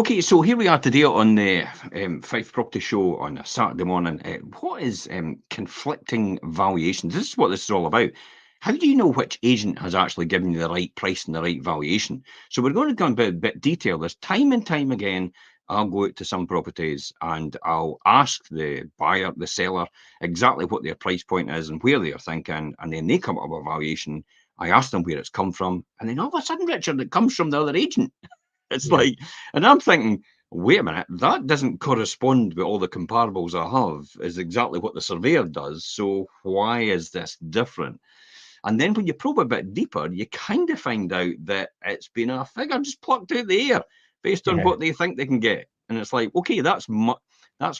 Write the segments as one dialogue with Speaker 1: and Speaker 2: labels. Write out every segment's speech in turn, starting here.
Speaker 1: Okay, so here we are today on the Fife Property Show on a Saturday morning. What is conflicting valuations? This is what this is all about. How do you know which agent has actually given you the right price and the right valuation? So we're going to go into a bit detail. There's time and time again, I'll go out to some properties and I'll ask the buyer, the seller, exactly what their price point is and where they're thinking, and then they come up with a valuation. I ask them where it's come from, and then all of a sudden, Richard, it comes from the other agent. It's
Speaker 2: Yeah.
Speaker 1: like, and I'm thinking, wait a minute, that doesn't correspond with all the comparables I have, is exactly what the surveyor does. So why is this different? And then when you probe a bit deeper, you kind of find out that it's been a figure just plucked out the air based on
Speaker 2: Yeah.
Speaker 1: what they think they can get. And it's like, okay, that's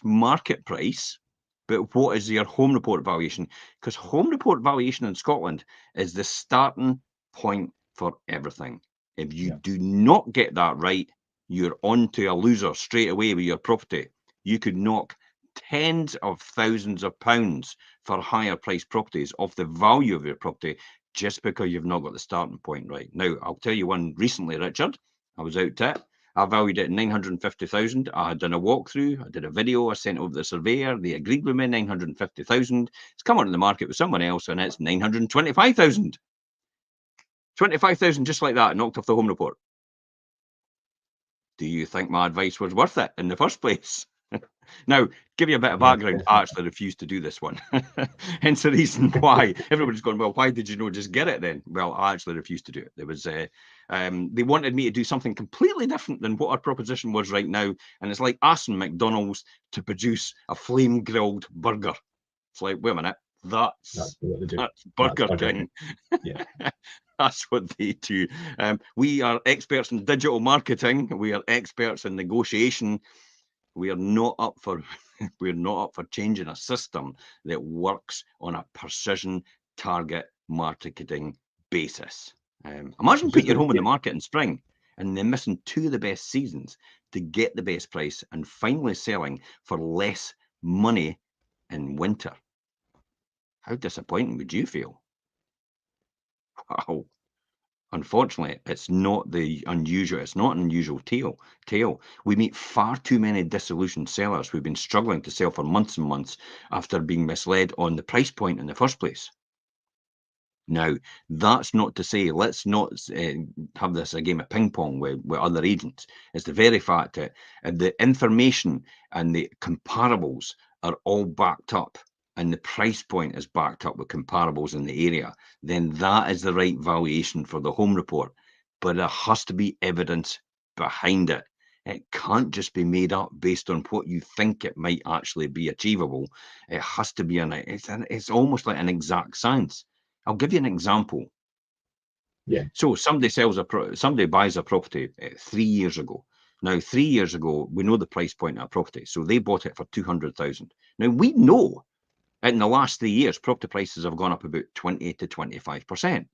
Speaker 1: market price, but what is your home report valuation? Because home report valuation in Scotland is the starting point for everything. If you
Speaker 2: Yeah.
Speaker 1: do not get that right, you're on to a loser straight away with your property. You could knock tens of thousands of pounds for higher priced properties off the value of your property just because you've not got the starting point right. Now, I'll tell you one recently, Richard. I was out to it. I valued it at 950,000. I had done a walkthrough. I did a video. I sent over the surveyor. They agreed with me 950,000. It's come onto the market with someone else and it's 925,000. 25,000 just like that, knocked off the home report. Do you think my advice was worth it in the first place? Now, give you a bit of
Speaker 2: Yeah.
Speaker 1: background, I actually refused to do this one. Hence the reason why everybody's going, well, why did you not just get it then? Well, I actually refused to do it. There was they wanted me to do something completely different than what our proposition was right now. And it's like asking McDonald's to produce a flame grilled burger. It's like, wait a minute,
Speaker 2: That's
Speaker 1: that's
Speaker 2: what they do.
Speaker 1: that's
Speaker 2: That's
Speaker 1: Burger
Speaker 2: Burger King.
Speaker 1: King.
Speaker 2: Yeah.
Speaker 1: That's what they do. We are experts in digital marketing. We are experts in negotiation. We are not up for we're not up for changing a system that works on a precision target marketing basis. Imagine
Speaker 2: It's
Speaker 1: putting
Speaker 2: just
Speaker 1: your
Speaker 2: that,
Speaker 1: home in
Speaker 2: yeah.
Speaker 1: the market in spring and then missing two of the best seasons to get the best price and finally selling for less money in winter. How disappointing would you feel? Wow. Unfortunately, it's not the unusual. It's not an unusual tale. We meet far too many disillusioned sellers who've been struggling to sell for months and months after being misled on the price point in the first place. Now, that's not to say let's not have this a game of ping pong with other agents. It's the very fact that the information and the comparables are all backed up and the price point is backed up with comparables in the area, then that is the right valuation for the home report. But there has to be evidence behind it. It can't just be made up based on what you think it might actually be achievable. It has to be it's almost like an exact science. I'll give you an example.
Speaker 2: Yeah.
Speaker 1: So somebody buys a property 3 years ago. Now, 3 years ago, we know the price point of a property, so they bought it for 200,000. Now we know in the last 3 years, property prices have gone up about 20 to 25%.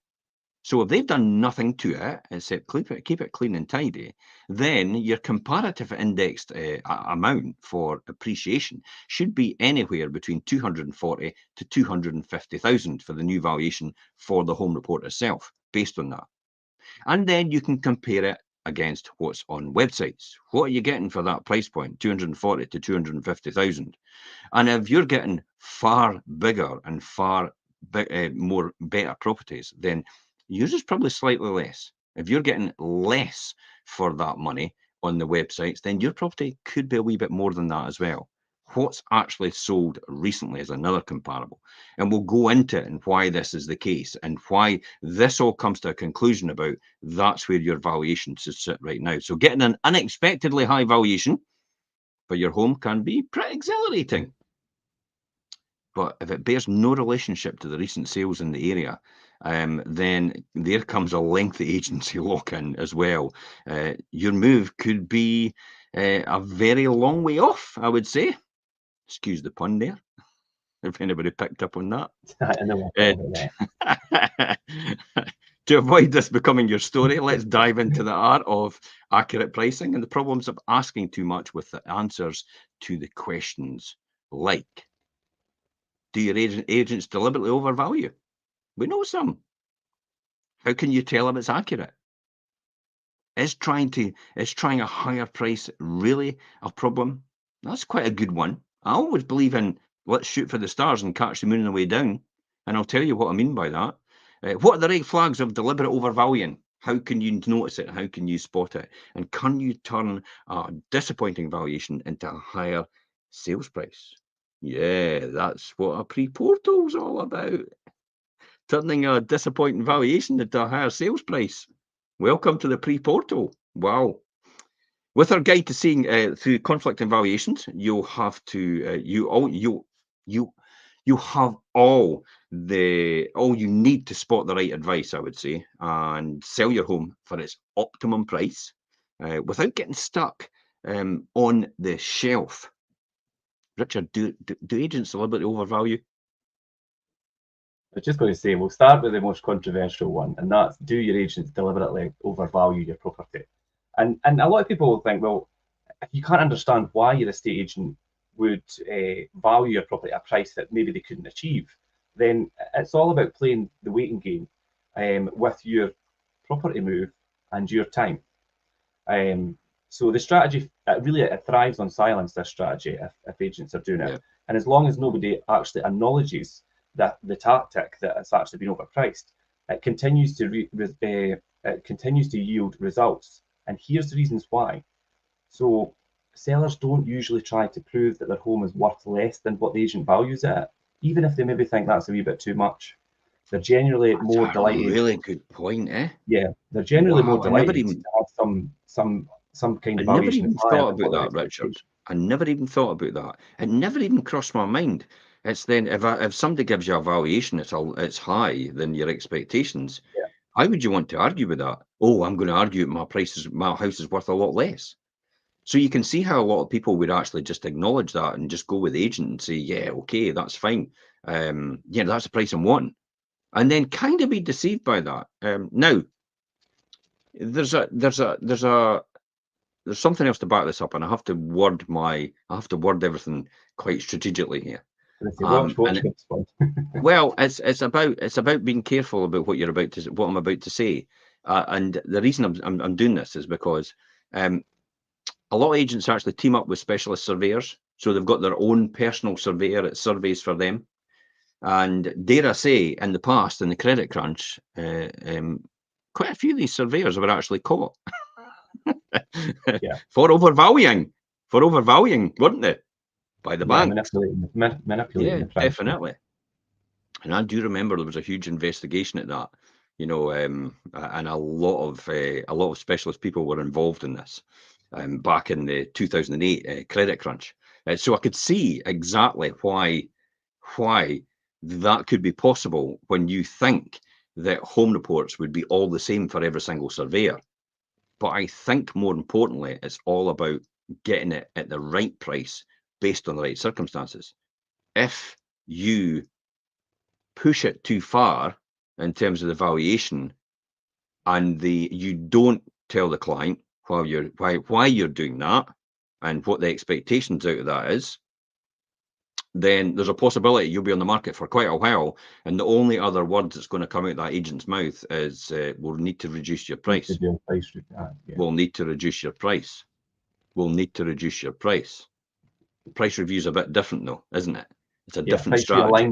Speaker 1: So if they've done nothing to it except keep it clean and tidy, then your comparative indexed amount for appreciation should be anywhere between 240 to 250,000 for the new valuation for the home report itself, based on that. And then you can compare it against what's on websites. What are you getting for that price point, 240 to 250,000? And if you're getting far bigger and far more better properties, then yours is probably slightly less. If you're getting less for that money on the websites, then your property could be a wee bit more than that as well. What's actually sold recently is another comparable. And we'll go into it and why this is the case and why this all comes to a conclusion about that's where your valuation should sit right now. So getting an unexpectedly high valuation for your home can be pretty exhilarating. But if it bears no relationship to the recent sales in the area, then there comes a lengthy agency lock-in as well. Your move could be a very long way off, I would say. Excuse the pun there, if anybody picked up on that.
Speaker 2: I know I thought of that.
Speaker 1: To avoid this becoming your story, let's dive into the art of accurate pricing and the problems of asking too much with the answers to the questions like, do your agents deliberately overvalue? We know some. How can you tell if it's accurate? Is trying a higher price really a problem? That's quite a good one. I always believe in let's shoot for the stars and catch the moon on the way down. And I'll tell you what I mean by that. What are the red flags of deliberate overvaluing? How can you notice it? How can you spot it? And can you turn a disappointing valuation into a higher sales price? Yeah, that's what a pre-portal's all about. Turning a disappointing valuation into a higher sales price. Welcome to the pre-portal. Wow. With our guide to seeing through conflicting valuations, you'll have to you have all you need to spot the right advice, I would say, and sell your home for its optimum price without getting stuck on the shelf. Richard, do agents deliberately overvalue?
Speaker 2: I was just going to say, we'll start with the most controversial one, and that's, do your agents deliberately overvalue your property? And a lot of people will think, well, if you can't understand why your estate agent would value your property at a price that maybe they couldn't achieve, then it's all about playing the waiting game with your property move and your time. So the strategy, it thrives on silence, this strategy, if agents are doing it.
Speaker 1: Yeah.
Speaker 2: And as long as nobody actually acknowledges that the tactic that it's actually been overpriced, it continues to yield results. And here's the reasons why. So sellers don't usually try to prove that their home is worth less than what the agent values it at, even if they maybe think that's a wee bit too much. They're generally more delighted.
Speaker 1: Really good point, eh?
Speaker 2: Yeah, they're generally more delighted
Speaker 1: even
Speaker 2: to have some kind
Speaker 1: I
Speaker 2: of
Speaker 1: never
Speaker 2: valuation.
Speaker 1: even thought about that, Richard. I never even thought about that. It never even crossed my mind. It's then if somebody gives you a valuation, it's high than your expectations.
Speaker 2: Yeah.
Speaker 1: How would you want to argue with that? Oh, I'm going to argue my house is worth a lot less. So you can see how a lot of people would actually just acknowledge that and just go with the agent and say, yeah, okay, that's fine. Yeah, that's the price I'm wanting. And then kind of be deceived by that. Now, there's something else to back this up, and I have to word everything quite strategically here.
Speaker 2: Watch
Speaker 1: And
Speaker 2: this one.
Speaker 1: well, it's about being careful about what I'm about to say. And the reason I'm doing this is because a lot of agents actually team up with specialist surveyors, so they've got their own personal surveyor that surveys for them. And dare I say, in the past, in the credit crunch, quite a few of these surveyors were actually caught
Speaker 2: Yeah.
Speaker 1: for overvaluing, weren't they? By the bank.
Speaker 2: Manipulating the price.
Speaker 1: Definitely. And I do remember there was a huge investigation at that, and a lot of specialist people were involved in this back in the 2008 credit crunch. So I could see exactly why that could be possible when you think that home reports would be all the same for every single surveyor. But I think more importantly, it's all about getting it at the right price based on the right circumstances. If you push it too far in terms of the valuation and you don't tell the client why you're doing that and what the expectations out of that is, then there's a possibility you'll be on the market for quite a while, and the only other word that's going to come out that agent's mouth is we'll need to reduce your price. We'll need to reduce your price. We'll need to reduce your price. Price review's a bit different though, isn't it? It's a different strategy.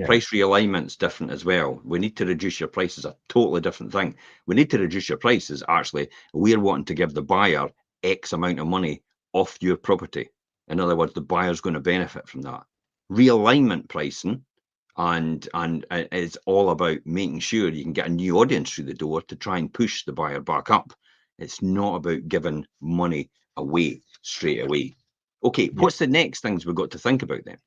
Speaker 1: Price realignment's different as well. We need to reduce your price is a totally different thing. We need to reduce your price is actually we're wanting to give the buyer X amount of money off your property. In other words, the buyer's going to benefit from that. Realignment pricing and it's all about making sure you can get a new audience through the door to try and push the buyer back up. It's not about giving money away straight away. Okay, what's the next things we've got to think about then?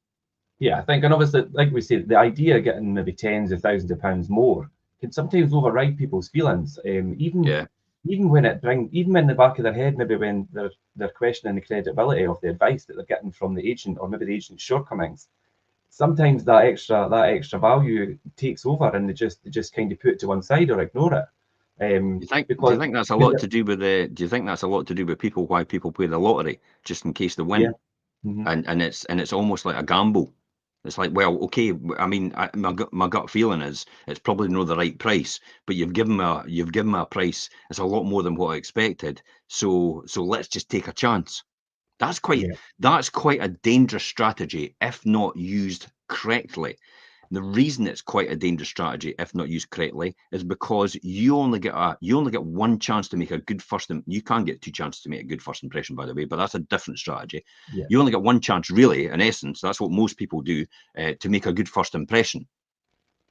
Speaker 2: Yeah, I think, and obviously, like we said, the idea of getting maybe tens of thousands of pounds more can sometimes override people's feelings. Even when in the back of their head, maybe when they're questioning the credibility of the advice that they're getting from the agent, or maybe the agent's shortcomings, sometimes that extra value takes over, and they just kind of put it to one side or ignore it.
Speaker 1: Do you think that's a lot to do with why people play the lottery just in case they win?
Speaker 2: Yeah. Mm-hmm.
Speaker 1: And it's almost like a gamble. It's like, well, okay. I mean, my gut feeling is it's probably not the right price, but you've given me a price. It's a lot more than what I expected. So let's just take a chance. That's quite
Speaker 2: Yeah,
Speaker 1: a dangerous strategy if not used correctly. The reason it's quite a dangerous strategy if not used correctly is because you only get one chance to make a good first. You can get two chances to make a good first impression, by the way, but that's a different strategy.
Speaker 2: yeah,
Speaker 1: You only get one chance, really, in essence. That's what most people do to make a good first impression.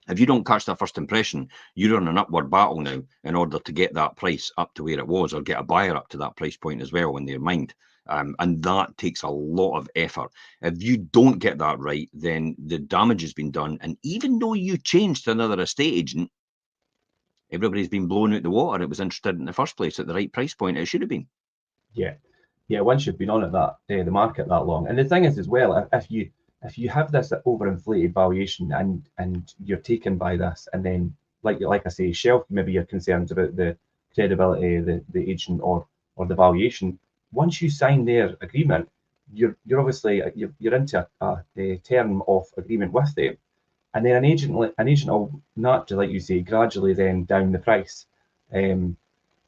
Speaker 1: If you don't catch that first impression, you're on an upward battle now in order to get that price up to where it was, or get a buyer up to that price point as well in their mind. And that takes a lot of effort. If you don't get that right, then the damage has been done. And even though you changed to another estate agent, everybody's been blown out the water. It was interested in the first place at the right price point. It should have been.
Speaker 2: yeah, yeah. Once you've been on at that the market that long, and the thing is as well, if you have this overinflated valuation and you're taken by this, and then like I say, shelf maybe your concerns about the credibility of the agent or the valuation. Once you sign their agreement, you're obviously you're into a term of agreement with them, and then an agent will naturally, like you say, gradually then down the price, and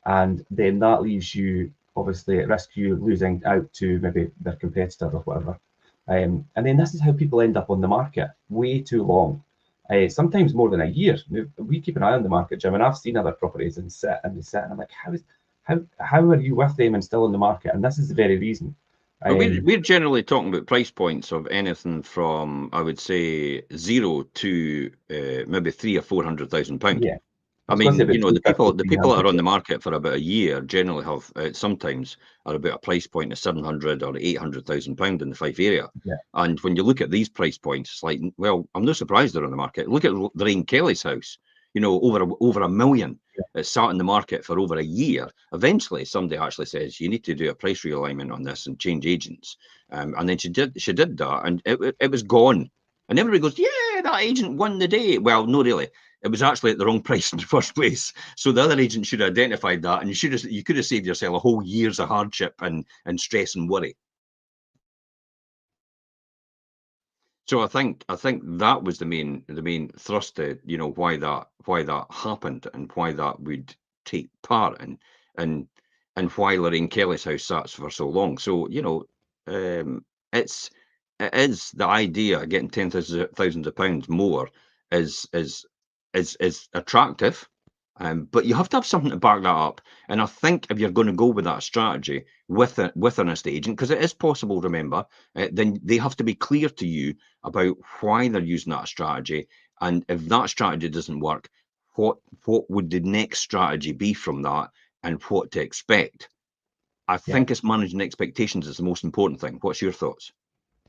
Speaker 2: then that leaves you obviously at risk you losing out to maybe their competitor or whatever. And then this is how people end up on the market way too long. Sometimes more than a year. We keep an eye on the market, Jim, and I've seen other properties and they sit, and I'm like, how are you with them and still in the market? And this is the very reason.
Speaker 1: But we're generally talking about price points of anything from, I would say, 0 to maybe 300,000 or 400,000 pound.
Speaker 2: Yeah, I
Speaker 1: I
Speaker 2: was going to say
Speaker 1: mean,
Speaker 2: about
Speaker 1: the people that
Speaker 2: 250,
Speaker 1: are on
Speaker 2: 300.
Speaker 1: the market for about a year generally have sometimes are about a price point of 700 or 800,000 pound in the Fife area.
Speaker 2: Yeah,
Speaker 1: And when you look at these price points, it's like, well, I'm not surprised they're on the market. Look at Lorraine Kelly's house. Over a million.
Speaker 2: yeah,
Speaker 1: It sat in the market for over a year. Eventually, somebody actually says you need to do a price realignment on this and change agents. And then she did that, and it was gone. And everybody goes, yeah, that agent won the day. Well, no, really. It was actually at the wrong price in the first place. So the other agent should have identified that, and you could have saved yourself a whole years of hardship and stress and worry. So I think that was the main thrust to why that happened and why that would take part and and why Lorraine Kelly's house sat for so long. So um, it's it is the idea of getting thousands of pounds more is attractive, but you have to have something to back that up. And I think if you're going to go with that strategy with an estate agent, because it is possible, remember, then they have to be clear to you about why they're using that strategy, and if that strategy doesn't work, what would the next strategy be from that, and what to expect. I
Speaker 2: yeah.
Speaker 1: think it's managing expectations is the most important thing. What's your thoughts?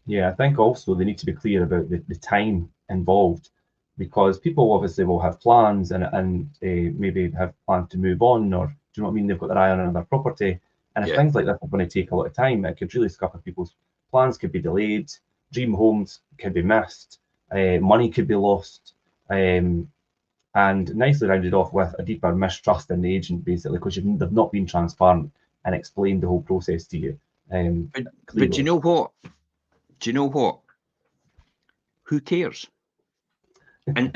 Speaker 2: Yeah, I think also they need to be clear about the time involved, because people obviously will have plans and maybe have planned to move on, or do you know what I mean? They've got their eye on another property. And if
Speaker 1: Yeah.
Speaker 2: things like this are going to take a lot of time, it could really scupper people's plans, could be delayed, dream homes can be missed, money could be lost, and nicely rounded off with a deeper mistrust in the agent, basically, because they've not been transparent and explained the whole process to you
Speaker 1: But do you
Speaker 2: clearly.
Speaker 1: know what? Do you know what? Who cares? And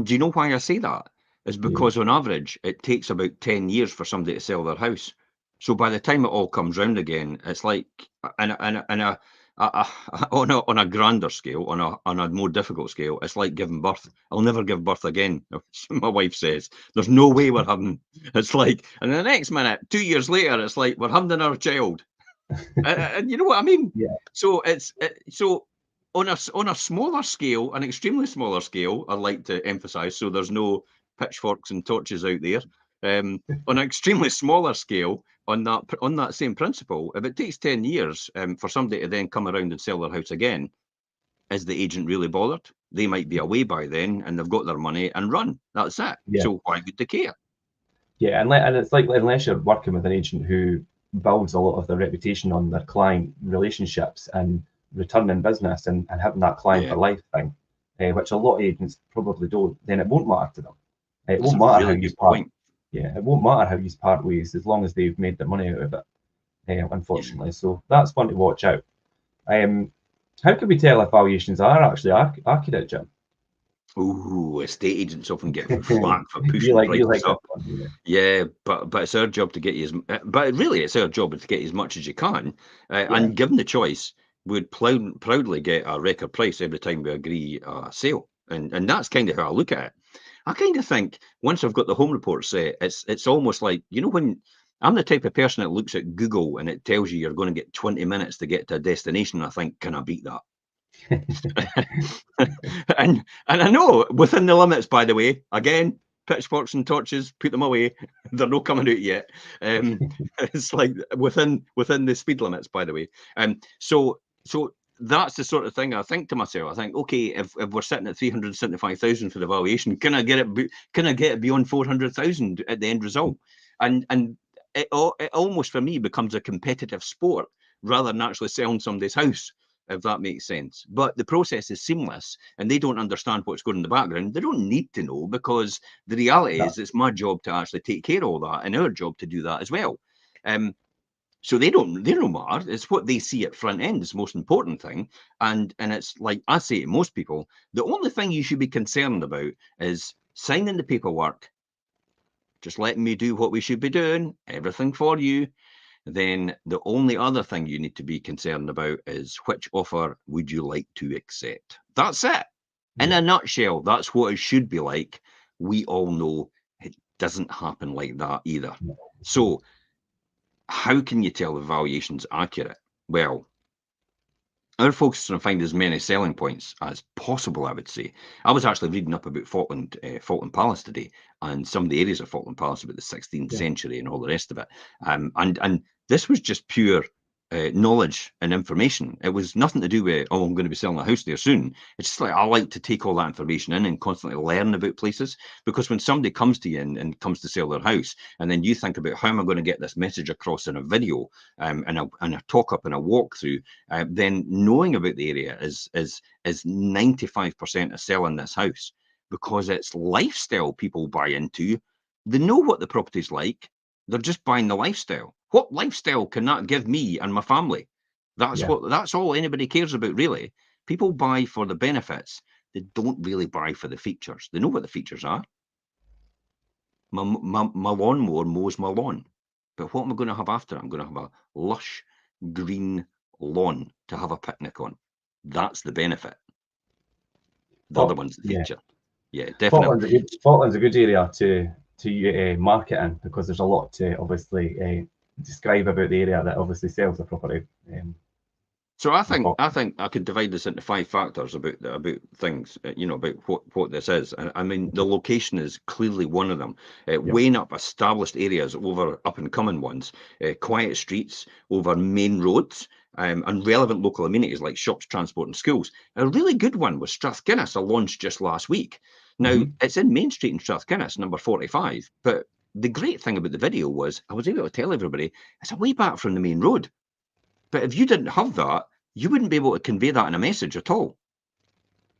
Speaker 1: do you know why I say that? Is
Speaker 2: Yeah,
Speaker 1: because on average it takes about 10 years for somebody to sell their house. So by the time it all comes round again, it's like on a grander scale, on a more difficult scale, it's like giving birth. I'll never give birth again. My wife says, "There's no way we're having." It's like, and the next minute, 2 years later, it's like we're having another child. And you know what I mean?
Speaker 2: yeah,
Speaker 1: So so on a smaller scale, an extremely smaller scale, I'd like to emphasize, so there's no pitchforks and torches out there. On an extremely smaller scale, on that same principle, if it takes 10 years for somebody to then come around and sell their house again, is the agent really bothered? They might be away by then and they've got their money and run. That's it.
Speaker 2: yeah.
Speaker 1: So why would they care?
Speaker 2: Yeah, and it's like unless you're working with an agent who builds a lot of their reputation on their client relationships and returning business and having that client
Speaker 1: Yeah,
Speaker 2: for life thing, which a lot of agents probably don't, then it won't matter to them. It
Speaker 1: that's
Speaker 2: won't
Speaker 1: a
Speaker 2: matter how
Speaker 1: really
Speaker 2: you
Speaker 1: good
Speaker 2: part.
Speaker 1: point.
Speaker 2: Yeah, it won't matter how you part ways as long as they've made their money out of it.
Speaker 1: Yeah.
Speaker 2: Unfortunately, so that's one to watch out. Um, How can we tell if valuations are actually accurate, Jim?
Speaker 1: Ooh, estate agents often get flack for
Speaker 2: You
Speaker 1: pushing
Speaker 2: like
Speaker 1: prices
Speaker 2: this
Speaker 1: up.
Speaker 2: one, yeah.
Speaker 1: Yeah, but it's our job to get you but really it's our job to get as much as you can.
Speaker 2: Yeah.
Speaker 1: And given the choice, we'd proudly get a record price every time we agree a sale. And that's kind of how I look at it. I kind of think once I've got the home report set, it's almost like, you know, when I'm the type of person that looks at Google and it tells you you're going to get 20 minutes to get to a destination. I think, can I beat that? and I know within the limits, by the way, again, pitchforks and torches, put them away. They're not coming out yet. It's like within the speed limits, by the way. So that's the sort of thing I think to myself. I think, okay, if we're sitting at 375,000 for the valuation, can I get it beyond 400,000 at the end result? And it almost for me becomes a competitive sport rather than actually selling somebody's house, if that makes sense. But the process is seamless and they don't understand what's going in the background. They don't need to know, because the reality is it's my job to actually take care of all that and our job to do that as well. So they don't matter. It's what they see at front end is the most important thing. And it's like I say to most people, the only thing you should be concerned about is signing the paperwork, just letting me do what we should be doing, everything for you. Then the only other thing you need to be concerned about is which offer would you like to accept. That's it. In
Speaker 2: Yeah.
Speaker 1: a nutshell, that's what it should be like. We all know it doesn't happen like that either. So how can you tell the valuation's accurate? Well, our focus is on finding as many selling points as possible, I would say. I was actually reading up about Falkland Palace today, and some of the areas of Falkland Palace about the 16th
Speaker 2: Yeah.
Speaker 1: century and all the rest of it. And this was just pure knowledge and information. It was nothing to do with, oh, I'm going to be selling a house there soon. It's just like I like to take all that information in and constantly learn about places. Because when somebody comes to you and comes to sell their house, and then you think about how am I going to get this message across in a video, and a talk up and a walkthrough, then knowing about the area is 95% of selling this house, because it's lifestyle people buy into. They know what the property's like. They're just buying the lifestyle. What lifestyle can that give me and my family? That's
Speaker 2: Yeah.
Speaker 1: that's all anybody cares about, really. People buy for the benefits. They don't really buy for the features. They know what the features are. My lawnmower mows my lawn. But what am I going to have after? I'm going to have a lush green lawn to have a picnic on. That's the benefit. The other one's the
Speaker 2: Yeah.
Speaker 1: feature. Yeah, definitely.
Speaker 2: Scotland's a good area to market in, because there's a lot to obviously describe about the area that obviously sells the property.
Speaker 1: So I think I could divide this into 5 factors about things, about what this is. And I mean, the location is clearly one of them. Weighing up established areas over up and coming ones, quiet streets over main roads, and relevant local amenities like shops, transport, and schools. A really good one was Strathguinness, I launched just last week. Now, it's in Main Street in Strathguinness, number 45. But the great thing about the video was I was able to tell everybody it's a way back from the main road. But if you didn't have that, you wouldn't be able to convey that in a message at all.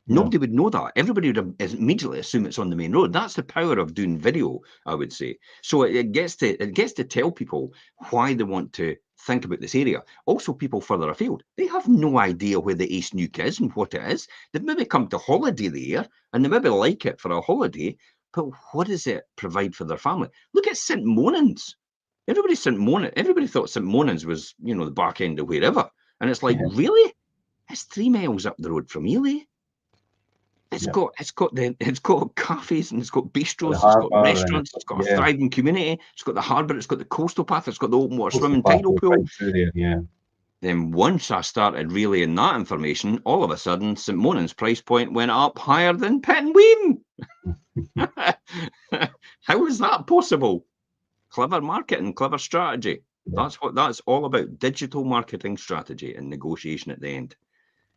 Speaker 1: Nobody would know that. Everybody would immediately assume it's on the main road. That's the power of doing video, I would say. So it gets to tell people why they want to think about this area. Also, people further afield, they have no idea where the East Nuke is and what it is. They've maybe come to holiday there and they maybe like it for a holiday, but what does it provide for their family? Look at St. Monans. Everybody thought St. Monans was, the back end of wherever. And it's like, really? It's 3 miles up the road from Ely. It's got cafes and it's got bistros, it's got restaurants, it's got a thriving community, it's got the harbour, it's got the coastal path, it's got the open water swimming tidal pool. Then once I started relaying that information, all of a sudden St. Monan's price point went up higher than Pitt and Weem. How is that possible? Clever marketing, clever strategy. That's all about, digital marketing strategy and negotiation at the end.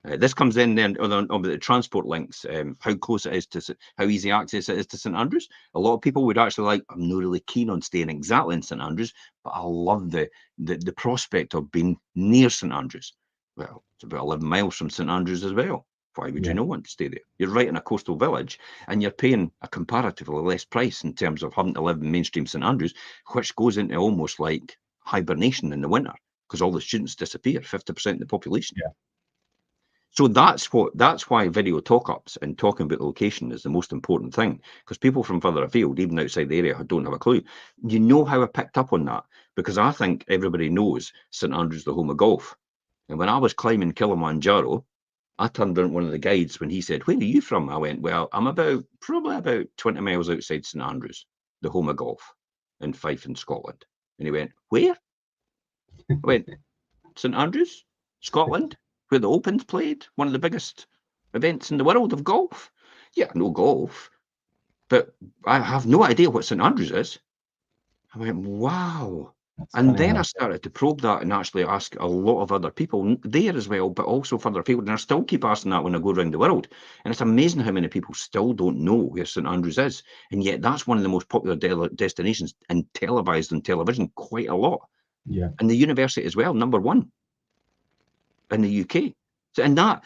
Speaker 1: This comes in then on the transport links, how close it is to, how easy access it is to St Andrews. A lot of people would actually I'm not really keen on staying exactly in St Andrews, but I love the prospect of being near St Andrews. Well, it's about 11 miles from St Andrews as well. Why would you not want to stay there? You're right in a coastal village and you're paying a comparatively less price in terms of having to live in mainstream St Andrews, which goes into almost like hibernation in the winter because all the students disappear, 50% of the population. So that's why video talk-ups and talking about location is the most important thing, because people from further afield, even outside the area, don't have a clue. You know how I picked up on that? Because I think everybody knows St Andrews, the home of golf. And when I was climbing Kilimanjaro, I turned around one of the guides when he said, "Where are you from?" I went, "Well, I'm probably about 20 miles outside St Andrews, the home of golf in Fife in Scotland." And he went, "Where?" I went, "St Andrews, Scotland, where the Open's played, one of the biggest events in the world of golf." "Yeah, I know golf, but I have no idea what St Andrews is." I went, "Wow."
Speaker 2: That's
Speaker 1: And
Speaker 2: funny
Speaker 1: then
Speaker 2: how
Speaker 1: I started to probe that and actually ask a lot of other people there as well, but also further afield. And I still keep asking that when I go around the world. And it's amazing how many people still don't know where St Andrews is. And yet that's one of the most popular destinations and televised on television quite a lot.
Speaker 2: yeah.
Speaker 1: And the university as well, #1 in the UK. So, and that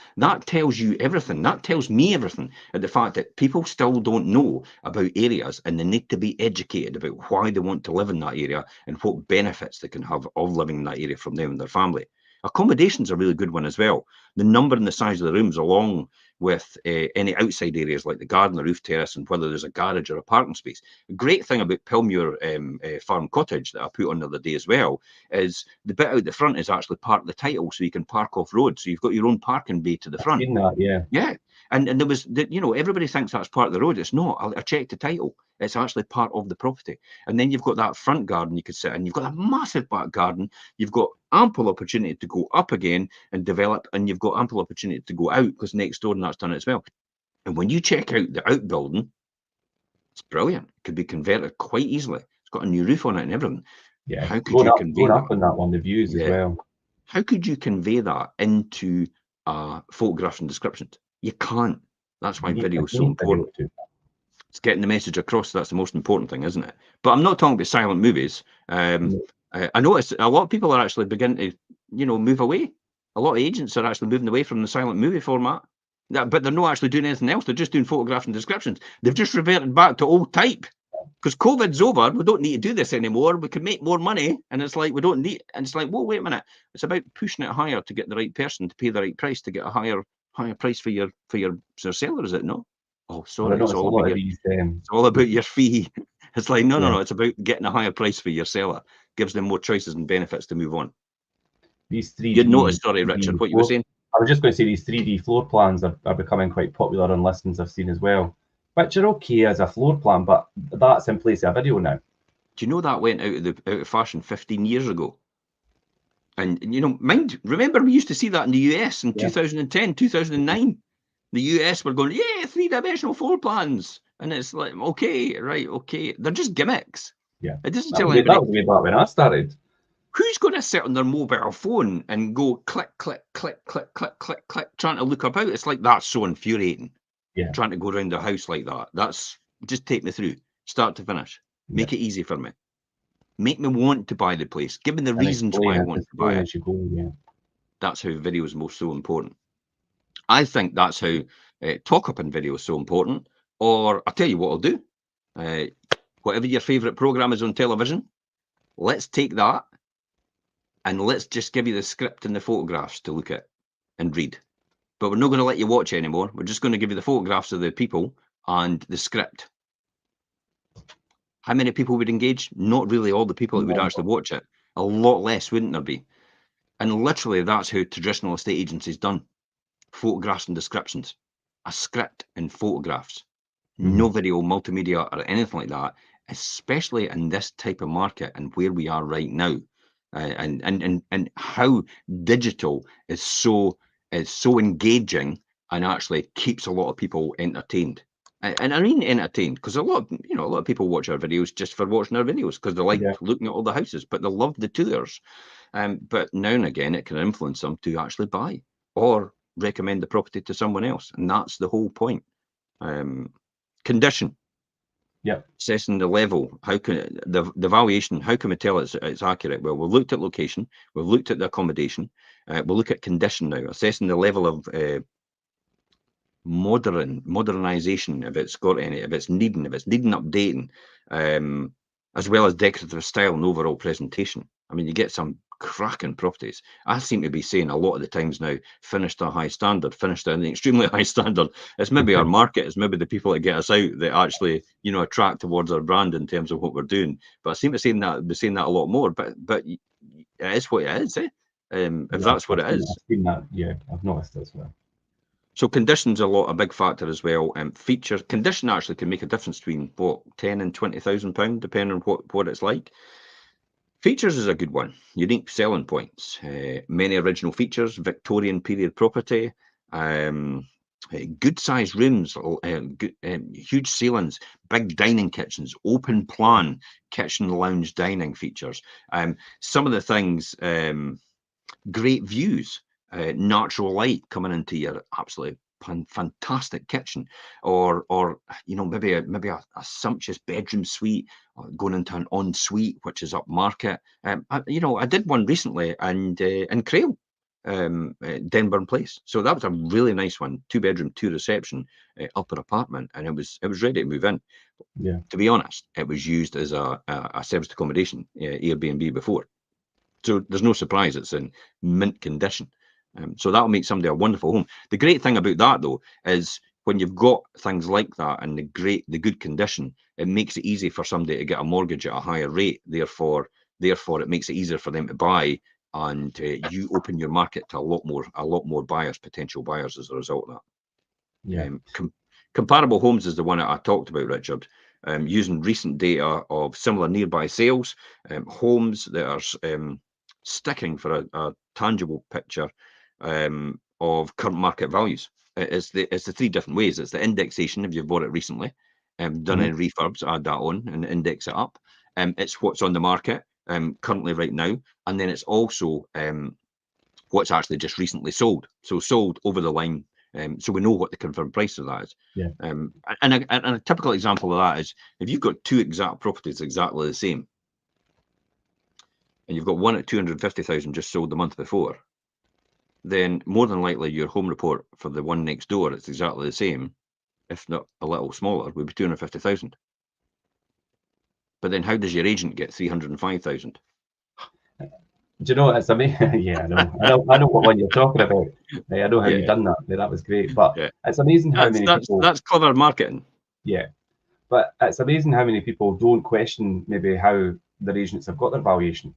Speaker 1: tells you everything. That tells me everything. And the fact that people still don't know about areas and they need to be educated about why they want to live in that area and what benefits they can have of living in that area from them and their family. Accommodation's a really good one as well. The number and the size of the rooms, along with any outside areas like the garden, the roof terrace, and whether there's a garage or a parking space. The great thing about Pilmuir Farm Cottage that I put on the other day as well is the bit out the front is actually part of the title, so you can park off road. So you've got your own parking bay to the
Speaker 2: I've
Speaker 1: front.
Speaker 2: seen that, yeah.
Speaker 1: Yeah. And there was, everybody thinks that's part of the road. It's not. I checked the title. It's actually part of the property. And then you've got that front garden you could sit in. You've got a massive back garden. You've got ample opportunity to go up again and develop. And you've got ample opportunity to go out because next door and that's done it as well. And when you check out the outbuilding, it's brilliant. It could be converted quite easily. It's got a new roof on it and everything.
Speaker 2: Yeah.
Speaker 1: How could you convey
Speaker 2: Going
Speaker 1: that?
Speaker 2: up on that one, the views as
Speaker 1: Yeah.
Speaker 2: well.
Speaker 1: How could you convey that into photographs and descriptions? You can't. That's why video is so important. It's getting the message across. That's the most important thing, isn't it? But I'm not talking about silent movies. I notice a lot of people are actually beginning to, move away. A lot of agents are actually moving away from the silent movie format. But they're not actually doing anything else. They're just doing photographs and descriptions. They've just reverted back to old type. Because COVID's over, we don't need to do this anymore. We can make more money, and it's like we don't need. And it's like, whoa, wait a minute. It's about pushing it higher to get the right person to pay the right price to get a higher price for your seller, is it not? Oh, sorry, it's all about your fee. It's like no, it's about getting a higher price for your seller. Gives them more choices and benefits to move on.
Speaker 2: These 3D.
Speaker 1: You'd notice, sorry, Richard, what you were saying.
Speaker 2: I was just going to say these 3D floor plans are becoming quite popular on listings I've seen as well, which are okay as a floor plan, but that's in place of a video now.
Speaker 1: Do you know that went out of fashion 15 years ago? And remember we used to see that in the US in 2010, 2009. The US were going, yeah, 3-dimensional floor plans. And it's like, okay, right, okay. They're just gimmicks.
Speaker 2: Yeah.
Speaker 1: It doesn't
Speaker 2: That
Speaker 1: tell
Speaker 2: was
Speaker 1: anybody.
Speaker 2: way back when I started.
Speaker 1: Who's going to sit on their mobile phone and go click, click, click, click, click, click, click, trying to look about? It's like, that's so infuriating.
Speaker 2: Yeah.
Speaker 1: Trying to go around the house like that. That's just take me through, start to finish. Make it easy for me. Make me want to buy the place. Give me the reasons why I want to buy it. That's how video is so important. I think that's how talk up in video is so important. Or I'll tell you what I'll do. Whatever your favourite programme is on television, let's take that and let's just give you the script and the photographs to look at and read. But we're not going to let you watch anymore. We're just going to give you the photographs of the people and the script. How many people would engage? Not really all the people that would actually watch it. A lot less, wouldn't there be? And literally, that's how traditional estate agency's done. Photographs and descriptions. A script and photographs. No video, multimedia, or anything like that, especially in this type of market and where we are right now. And how digital is so engaging and actually keeps a lot of people entertained. And I mean entertained because a lot of people watch our videos just for watching our videos because they like looking at all the houses, but they love the tours. But now and again, it can influence them to actually buy or recommend the property to someone else, and that's the whole point. Condition. Assessing the level. How can the valuation? How can we tell it's accurate? Well, we've looked at location. We've looked at the accommodation. We'll look at condition now. Assessing the level of modernization, if it's got any, if it's needing updating, as well as decorative style and overall presentation. I mean, you get some cracking properties. I seem to be saying a lot of the times now, finished a high standard, finished at an extremely high standard. It's maybe our market, it's maybe the people that get us out that actually, you know, attract towards our brand in terms of what we're doing. But I seem to be saying that a lot more. But it is what it is, eh? If that's what it is.
Speaker 2: I've seen that. Yeah, I've noticed as well.
Speaker 1: So condition's a big factor as well. Feature condition actually can make a difference between what 10 and £20,000, depending on what it's like. Features is a good one. Unique selling points. Many original features. Victorian period property. Good sized rooms. Huge ceilings. Big dining kitchens. Open plan kitchen lounge dining features. Some of the things. Great views. Natural light coming into your absolutely fantastic kitchen, or you know, maybe a sumptuous bedroom suite, or going into an ensuite which is upmarket. You know, I did one recently and in Crail, Denburn Place. So that was a really nice one, 2-bedroom, 2-reception, upper apartment, and it was ready to move in.
Speaker 2: Yeah.
Speaker 1: To be honest, it was used as a serviced accommodation, Airbnb before. So there's no surprise it's in mint condition. So that'll make somebody a wonderful home. The great thing about that, though, is when you've got things like that and the good condition, it makes it easy for somebody to get a mortgage at a higher rate. Therefore, it makes it easier for them to buy, and you open your market to a lot more buyers, potential buyers, as a result of that.
Speaker 2: Yeah.
Speaker 1: Comparable homes is the one that I talked about, Richard. Using recent data of similar nearby sales, homes that are sticking for a tangible picture of current market values. It's the 3 different ways. It's the indexation if you've bought it recently, done any refurbs, add that on and index it up. It's what's on the market currently right now, and then it's also what's actually just recently sold. So sold over the line. So we know what the confirmed price of that is.
Speaker 2: Yeah.
Speaker 1: And a typical example of that is if you've got 2 exact properties exactly the same, and you've got one at 250,000 just sold the month before, then more than likely your home report for the one next door, it's exactly the same, if not a little smaller, would be 250,000. But then how does your agent get 305,000?
Speaker 2: Do you know, it's amazing. Yeah, I know what one you're talking about. I know how you've done that. That was great. But it's amazing how many people.
Speaker 1: That's clever marketing.
Speaker 2: Yeah, but it's amazing how many people don't question maybe how their agents have got their valuation,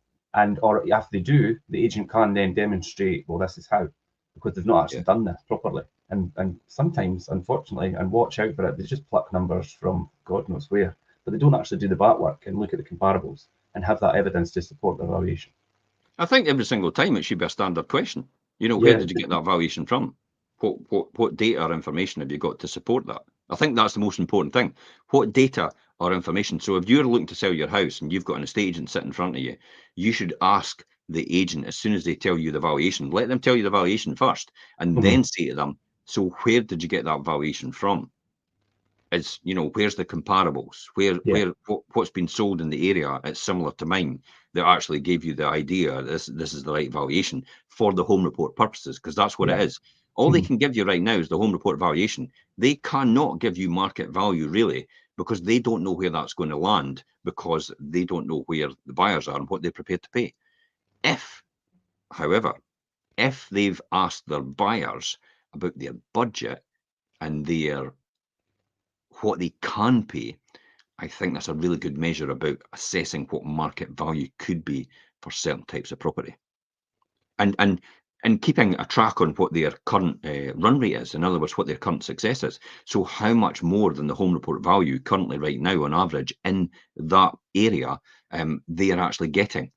Speaker 2: or if they do, the agent can then demonstrate, well, this is how, because they've not actually done this properly. And sometimes, unfortunately, and watch out for it, they just pluck numbers from God knows where, but they don't actually do the back work and look at the comparables and have that evidence to support their valuation.
Speaker 1: I think every single time it should be a standard question. You know, where did you get that valuation from? What data or information have you got to support that? I think that's the most important thing. What data or information? So if you're looking to sell your house and you've got an estate agent sitting in front of you, you should ask the agent as soon as they tell you the valuation. Let them tell you the valuation first, and then say to them, so where did you get that valuation from? Is, you know, where's the comparables? What's been sold in the area that's similar to mine that actually gave you the idea this is the right valuation for the home report purposes, because that's what it is. All they can give you right now is the home report valuation. They cannot give you market value really, because they don't know where that's going to land, because they don't know where the buyers are and what they're prepared to pay. However, if they've asked their buyers about their budget and their what they can pay, I think that's a really good measure about assessing what market value could be for certain types of property. And keeping a track on what their current run rate is, in other words, what their current success is. So how much more than the home report value currently right now on average in that area they are actually getting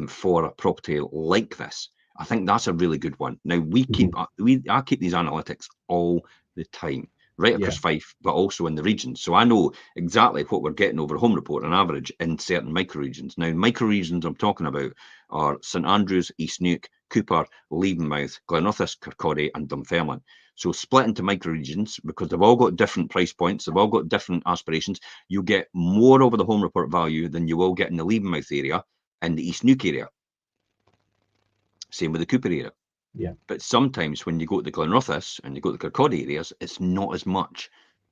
Speaker 1: for a property like this. I think that's a really good one. Now I keep these analytics all the time, right across Fife, but also in the regions. So I know exactly what we're getting over home report on average in certain microregions. Now, microregions I'm talking about are St Andrews, East Neuk, Cooper, Leavenmouth, Glenrothes, Kirkcaldy and Dunfermline. So split into microregions because they've all got different price points, they've all got different aspirations. You get more over the home report value than you will get in the Leavenmouth area and the East Neuk area. Same with the Cooper area.
Speaker 2: Yeah.
Speaker 1: But sometimes when you go to the Glenrothes and you go to the Kirkcaldy areas, it's not as much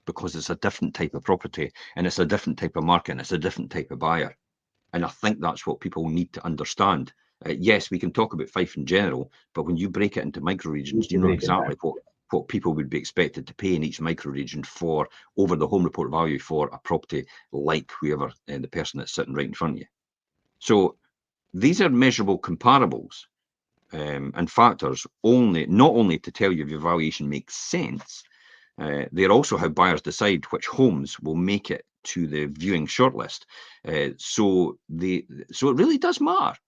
Speaker 1: because it's a different type of property and it's a different type of market and it's a different type of buyer. And I think that's what people need to understand. Yes, we can talk about Fife in general, but when you break it into micro-regions, you know exactly what people would be expected to pay in each micro-region for over the home report value for a property like whoever the person that's sitting right in front of you. So these are measurable comparables and factors not only to tell you if your valuation makes sense, they're also how buyers decide which homes will make it to the viewing shortlist. So it really does matter.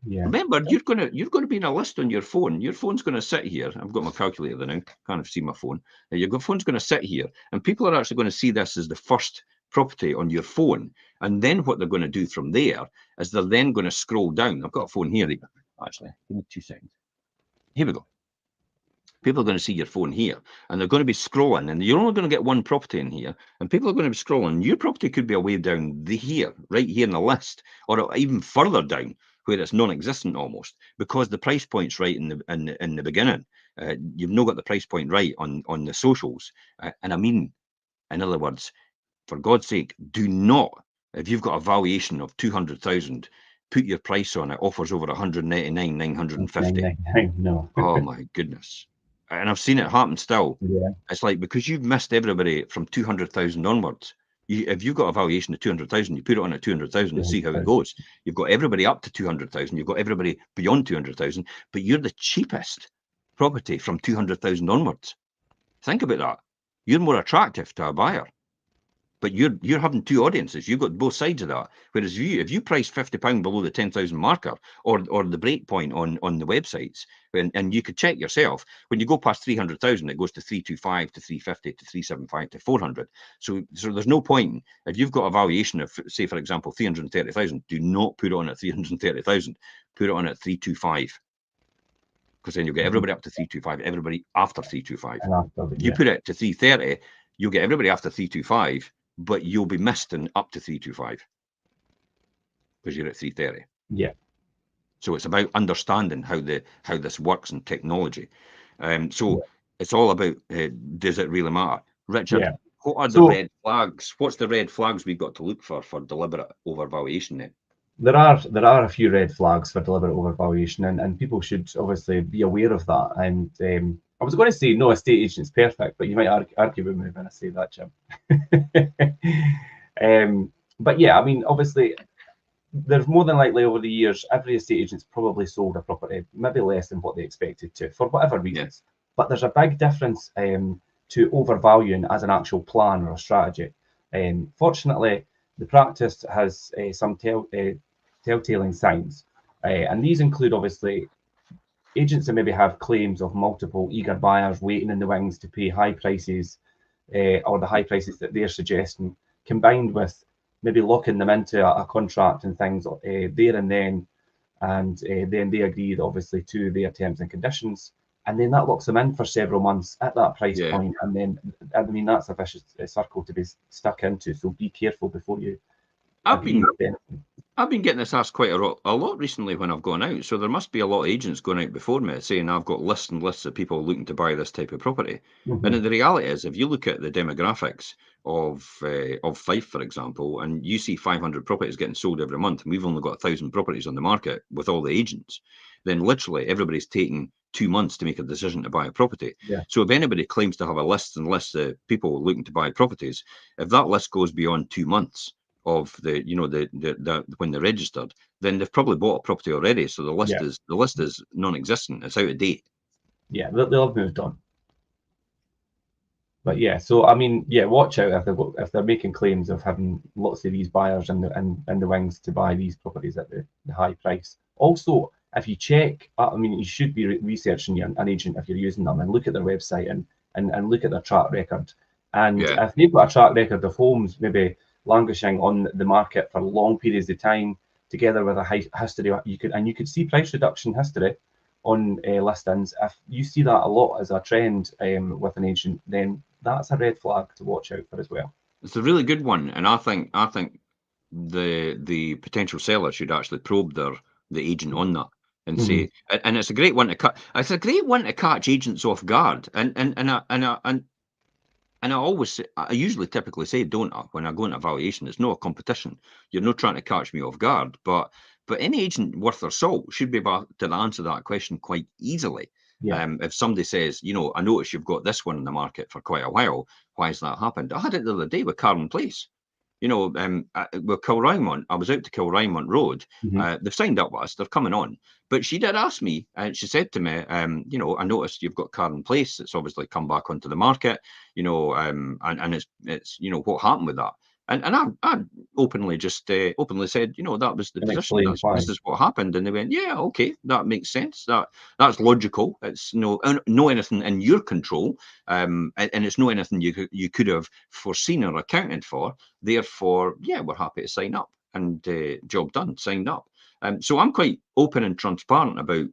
Speaker 2: Yeah.
Speaker 1: Remember, you're gonna be in a list on your phone. Your phone's gonna sit here. I've got my calculator there now. Can't see my phone. Your phone's gonna sit here, and people are actually going to see this as the first property on your phone. And then what they're going to do from there is they're then going to scroll down. I've got a phone here. Actually, give me 2 seconds. Here we go. People are going to see your phone here, and they're going to be scrolling, and you're only going to get one property in here, and people are going to be scrolling. Your property could be away down here, right here in the list, or even further down where it's non-existent almost, because the price point's right in the beginning. You've not got the price point right on the socials, and I mean, in other words, for God's sake, do not, if you've got a valuation of 200,000, put your price on it. Offers over 199,950.
Speaker 2: No.
Speaker 1: Oh my goodness. And I've seen it happen still.
Speaker 2: Yeah.
Speaker 1: It's like, because you've missed everybody from 200,000 onwards. If you've got a valuation of 200,000, you put it on at 200,000 and see how it goes. You've got everybody up to 200,000. You've got everybody beyond 200,000, but you're the cheapest property from 200,000 onwards. Think about that. You're more attractive to a buyer, but you're having two audiences. You've got both sides of that. Whereas if you price £50 below the 10,000 marker or the break point on the websites, and you could check yourself, when you go past 300,000, it goes to 325 to 350 to 375 to 400. So there's no point. If you've got a valuation of, say, for example, 330,000, do not put it on at 330,000. Put it on at 325. Because then you'll get everybody up to 325, everybody after 325. If you put it to 330, you'll get everybody after 325, but you'll be missed in up to 325 because you're at 330.
Speaker 2: Yeah.
Speaker 1: So it's about understanding how this works in technology. It's all about, does it really matter? Richard, what are the red flags? What's the red flags we've got to look for deliberate overvaluation then?
Speaker 2: There are a few red flags for deliberate overvaluation, and people should obviously be aware of that. And I was going to say no estate agent's perfect, but you might argue with me when I say that, Jim. But yeah, I mean, obviously, there's more than likely over the years, every estate agent's probably sold a property, maybe less than what they expected to, for whatever reasons. Yeah. But there's a big difference to overvaluing as an actual plan or a strategy. Fortunately, the practice has some telltale signs, and these include obviously agents that maybe have claims of multiple eager buyers waiting in the wings to pay high prices, or the high prices that they're suggesting, combined with maybe locking them into a contract and things there and then, and then they agreed obviously to their terms and conditions, and then that locks them in for several months at that price point, and then I mean that's a vicious circle to be stuck into. So be careful before you.
Speaker 1: I've been getting this asked quite a lot recently when I've gone out. So there must be a lot of agents going out before me saying I've got lists and lists of people looking to buy this type of property. Mm-hmm. And the reality is, if you look at the demographics of Fife, for example, and you see 500 properties getting sold every month, and we've only got 1,000 properties on the market with all the agents, then literally everybody's taking 2 months to make a decision to buy a property. Yeah. So if anybody claims to have a list and lists of people looking to buy properties, if that list goes beyond 2 months of the when they're registered, then they've probably bought a property already. So the list is non-existent. It's out of date.
Speaker 2: Yeah, they'll have moved on. But yeah, so I mean, yeah, watch out if they're making claims of having lots of these buyers in the wings to buy these properties at the high price. Also, if you check, I mean, you should be researching an agent if you're using them, and look at their website and look at their track record. And if they've got a track record of homes maybe languishing on the market for long periods of time, together with a high history, you could see price reduction history on listings. If you see that a lot as a trend with an agent, then that's a red flag to watch out for as well.
Speaker 1: It's a really good one, and I think the potential seller should actually probe the agent on that and say, and it's a great one to cut. It's a great one to catch agents off guard, and I usually typically say, don't I, when I go into valuation, it's not a competition. You're not trying to catch me off guard, but But any agent worth their salt should be able to answer that question quite easily.
Speaker 2: Yeah.
Speaker 1: If somebody says, I notice you've got this one in the market for quite a while, why has that happened? I had it the other day with Carlin Place. With Kilrymont, I was out to Kilrymont Road. They've signed up with us. They're coming on. But she did ask me, and she said to me, I noticed you've got Carlin Place. It's obviously come back onto the market, and it's what happened with that? And I openly said, that was the position. This is what happened. And they went, yeah, okay, that makes sense. That's logical. It's no anything in your control, and it's no anything you could have foreseen or accounted for. Therefore, yeah, we're happy to sign up, and job done, signed up. So I'm quite open and transparent about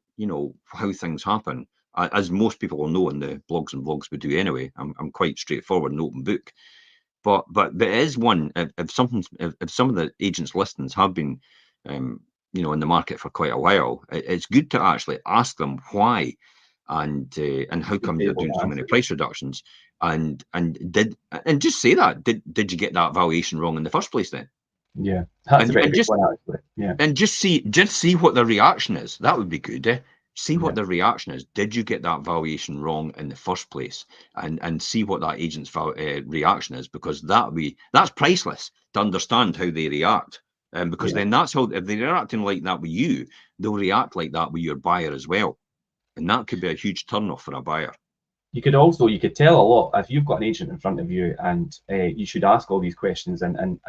Speaker 1: how things happen, as most people will know in the blogs and vlogs we do anyway. I'm quite straightforward and open book. But there is one, if some of the agents' listings have been in the market for quite a while, it's good to actually ask them why and how come you're doing so many price reductions, and just say that did you get that valuation wrong in the first place then?
Speaker 2: Yeah, that's a very good one, actually. Yeah,
Speaker 1: and just see what the reaction is. That would be good. See what the reaction is. Did you get that valuation wrong in the first place? And see what that agent's reaction is, because that's priceless to understand how they react. Because then that's how, if they're reacting like that with you, they'll react like that with your buyer as well. And that could be a huge turnoff for a buyer.
Speaker 2: You could tell a lot if you've got an agent in front of you, and you should ask all these questions and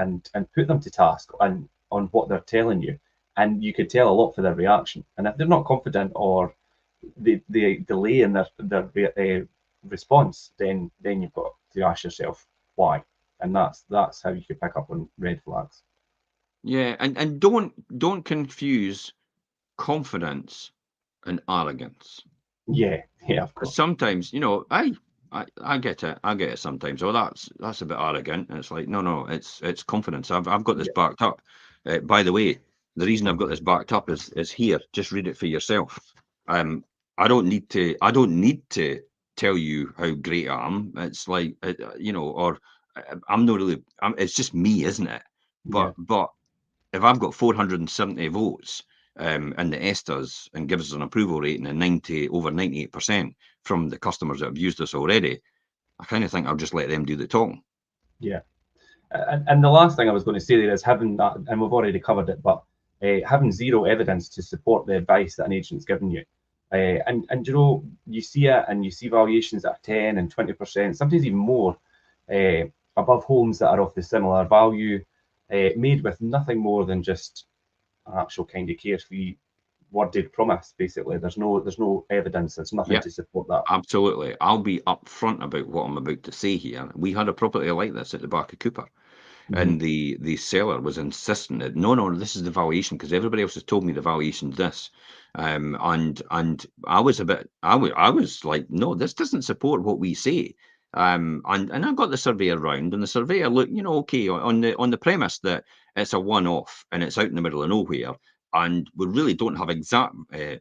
Speaker 2: put them to task on what they're telling you. And you could tell a lot for their reaction. And if they're not confident, or they delay in their response, then you've got to ask yourself why. And that's how you could pick up on red flags.
Speaker 1: Yeah, and don't confuse confidence and arrogance.
Speaker 2: Yeah, of course.
Speaker 1: Sometimes, I get it. I get it sometimes. Oh, that's a bit arrogant. And it's like, no, it's confidence. I've got this backed up. By the way, the reason I've got this backed up is here. Just read it for yourself. I don't need to tell you how great I am. It's like, or I'm not really. It's just me, isn't it? But if I've got 470 votes, and the Esters, and gives us an approval rating of over 98% from the customers that have used us already, I kind of think I'll just let them do the talking.
Speaker 2: Yeah. And the last thing I was going to say there is having that, and we've already covered it, but having zero evidence to support the advice that an agent's given you. And you see it, and you see valuations that are 10 and 20%, sometimes even more, above homes that are of the similar value, made with nothing more than just an actual kind of carefree worded promise. Basically, there's no evidence. There's nothing to support that.
Speaker 1: Absolutely. I'll be upfront about what I'm about to say here. We had a property like this at the back of Cooper. And the seller was insisting that no, this is the valuation, because everybody else has told me the valuation's this. And I was like, no, this doesn't support what we say. And I got the surveyor around, and the surveyor looked, okay, on the premise that it's a one-off and it's out in the middle of nowhere, and we really don't have exact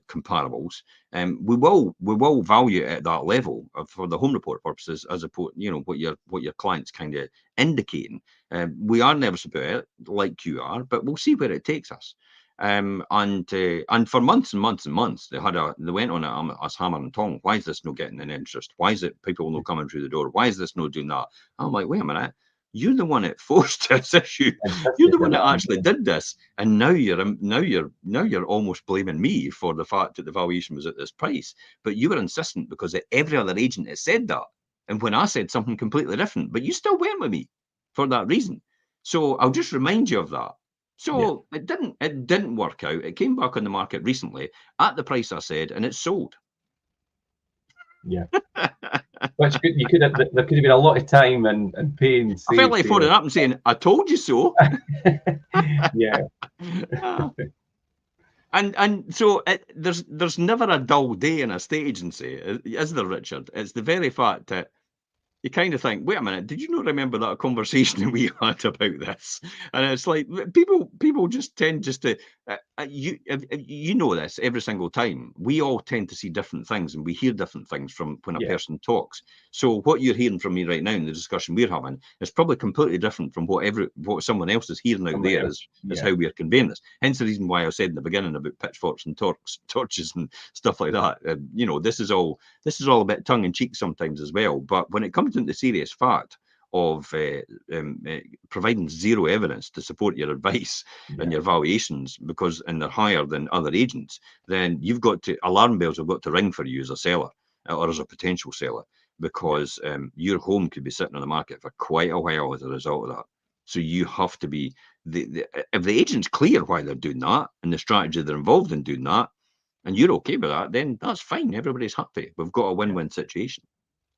Speaker 1: comparables. We will value it at that level for the home report purposes, as opposed, what your client's kind of indicating. We are nervous about it, like you are, but we'll see where it takes us. And for months and months and months, they went on it as hammer and tong. Why is this not getting an interest? Why is it people not coming through the door? Why is this not doing that? I'm like, wait a minute. You're the one that forced this issue. You're the one that actually did this, and now you're almost blaming me for the fact that the valuation was at this price. But you were insistent because every other agent has said that, and when I said something completely different, but you still went with me for that reason. So I'll just remind you of that. So it didn't work out. It came back on the market recently at the price I said, and it's sold.
Speaker 2: Yeah. Which there could have been a lot of time and pain.
Speaker 1: I felt like phoning up and saying, I told you so.
Speaker 2: Yeah.
Speaker 1: And so there's never a dull day in a estate agency, is there, Richard? It's the very fact that you kind of think, wait a minute, did you not remember that conversation that we had about this? And it's like people just tend just to you know this every single time. We all tend to see different things and we hear different things from when a
Speaker 2: Yeah,
Speaker 1: person talks. So what you're hearing from me right now in the discussion we're having is probably completely different from what someone else is hearing out
Speaker 2: somebody
Speaker 1: there
Speaker 2: else.
Speaker 1: is
Speaker 2: Yeah,
Speaker 1: how we're conveying this. Hence the reason why I said in the beginning about pitchforks and torches and stuff like that. You know, this is all a bit tongue in cheek sometimes as well. But when it comes into serious fact of providing zero evidence to support your advice
Speaker 2: yeah,
Speaker 1: and your valuations, and they're higher than other agents, then alarm bells have got to ring for you as a seller or as a potential seller, because your home could be sitting on the market for quite a while as a result of that. So you have to be if the agent's clear why they're doing that and the strategy they're involved in doing that, and you're okay with that, then that's fine. Everybody's happy. We've got a win-win situation.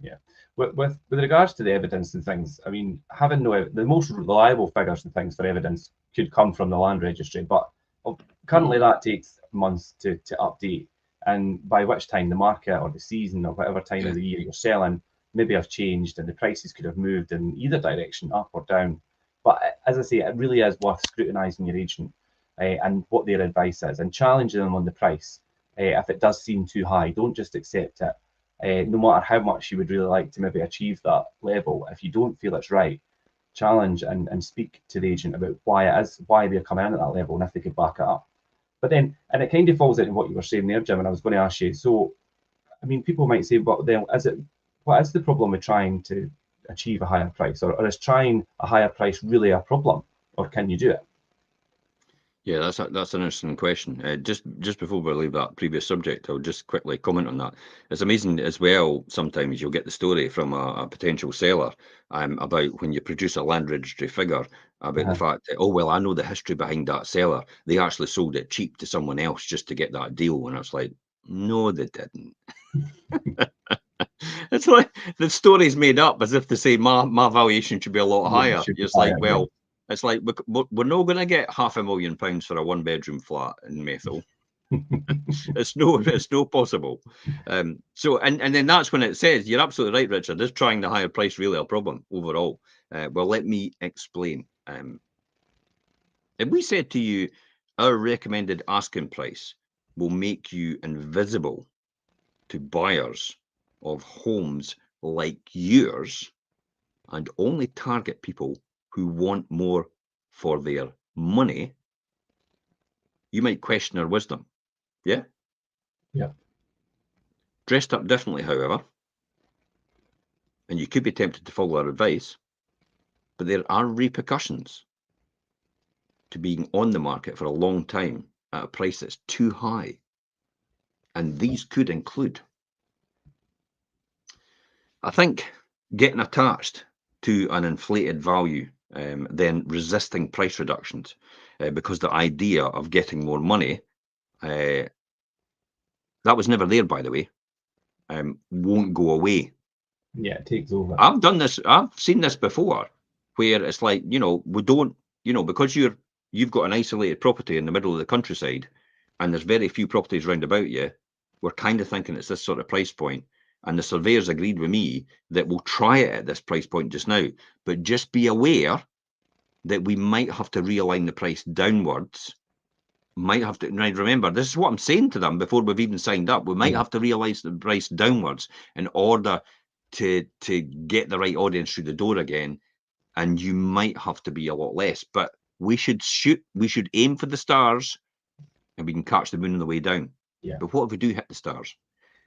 Speaker 2: yeah. With regards to the evidence and things, I mean, having the most reliable figures and things for evidence could come from the land registry, but currently that takes months to update, and by which time the market or the season or whatever time of the year you're selling maybe have changed and the prices could have moved in either direction, up or down. But as I say, it really is worth scrutinising your agent and what their advice is and challenging them on the price. If it does seem too high, don't just accept it. No matter how much you would really like to maybe achieve that level, if you don't feel it's right, challenge and speak to the agent about why they're coming in at that level and if they could back it up. But then, and it kind of falls into what you were saying there, Jim, and I was going to ask you. So, I mean, people might say, but then what is the problem with trying to achieve a higher price? Or is trying a higher price really a problem? Or can you do it?
Speaker 1: Yeah, that's an interesting question. Just before we leave that previous subject, I'll just quickly comment on that. It's amazing as well. Sometimes you'll get the story from a potential seller about when you produce a land registry figure about the fact that, oh well, I know the history behind that seller. They actually sold it cheap to someone else just to get that deal, and it's like, no, they didn't. It's like the story's made up as if to say my valuation should be a lot
Speaker 2: Yeah, it
Speaker 1: higher.
Speaker 2: should be
Speaker 1: It's like,
Speaker 2: higher.
Speaker 1: well, it's like we're not going to get £500,000 for a one-bedroom flat in Methil. It's no possible. So and then that's when it says, you're absolutely right, Richard. Is trying the higher price really a problem overall? Well, let me explain. If we said to you, our recommended asking price will make you invisible to buyers of homes like yours and only target people who want more for their money, you might question our wisdom. Yeah?
Speaker 2: Yeah.
Speaker 1: Dressed up differently, however, and you could be tempted to follow our advice, but there are repercussions to being on the market for a long time at a price that's too high. And these could include, I think, getting attached to an inflated value, then resisting price reductions, because the idea of getting more money, that was never there, by the way, won't go away.
Speaker 2: Yeah, it takes over.
Speaker 1: I've done this. I've seen this before, where it's like, we don't, because you've got an isolated property in the middle of the countryside, and there's very few properties round about you. We're kind of thinking it's this sort of price point, and the surveyors agreed with me that we'll try it at this price point just now, but just be aware that we might have to realign the price downwards. Might have to. Now, remember, this is what I'm saying to them before we've even signed up. We might have to realise the price downwards in order to get the right audience through the door again, and you might have to be a lot less. But we should aim for the stars, and we can catch the moon on the way down.
Speaker 2: Yeah.
Speaker 1: But what if we do hit the stars?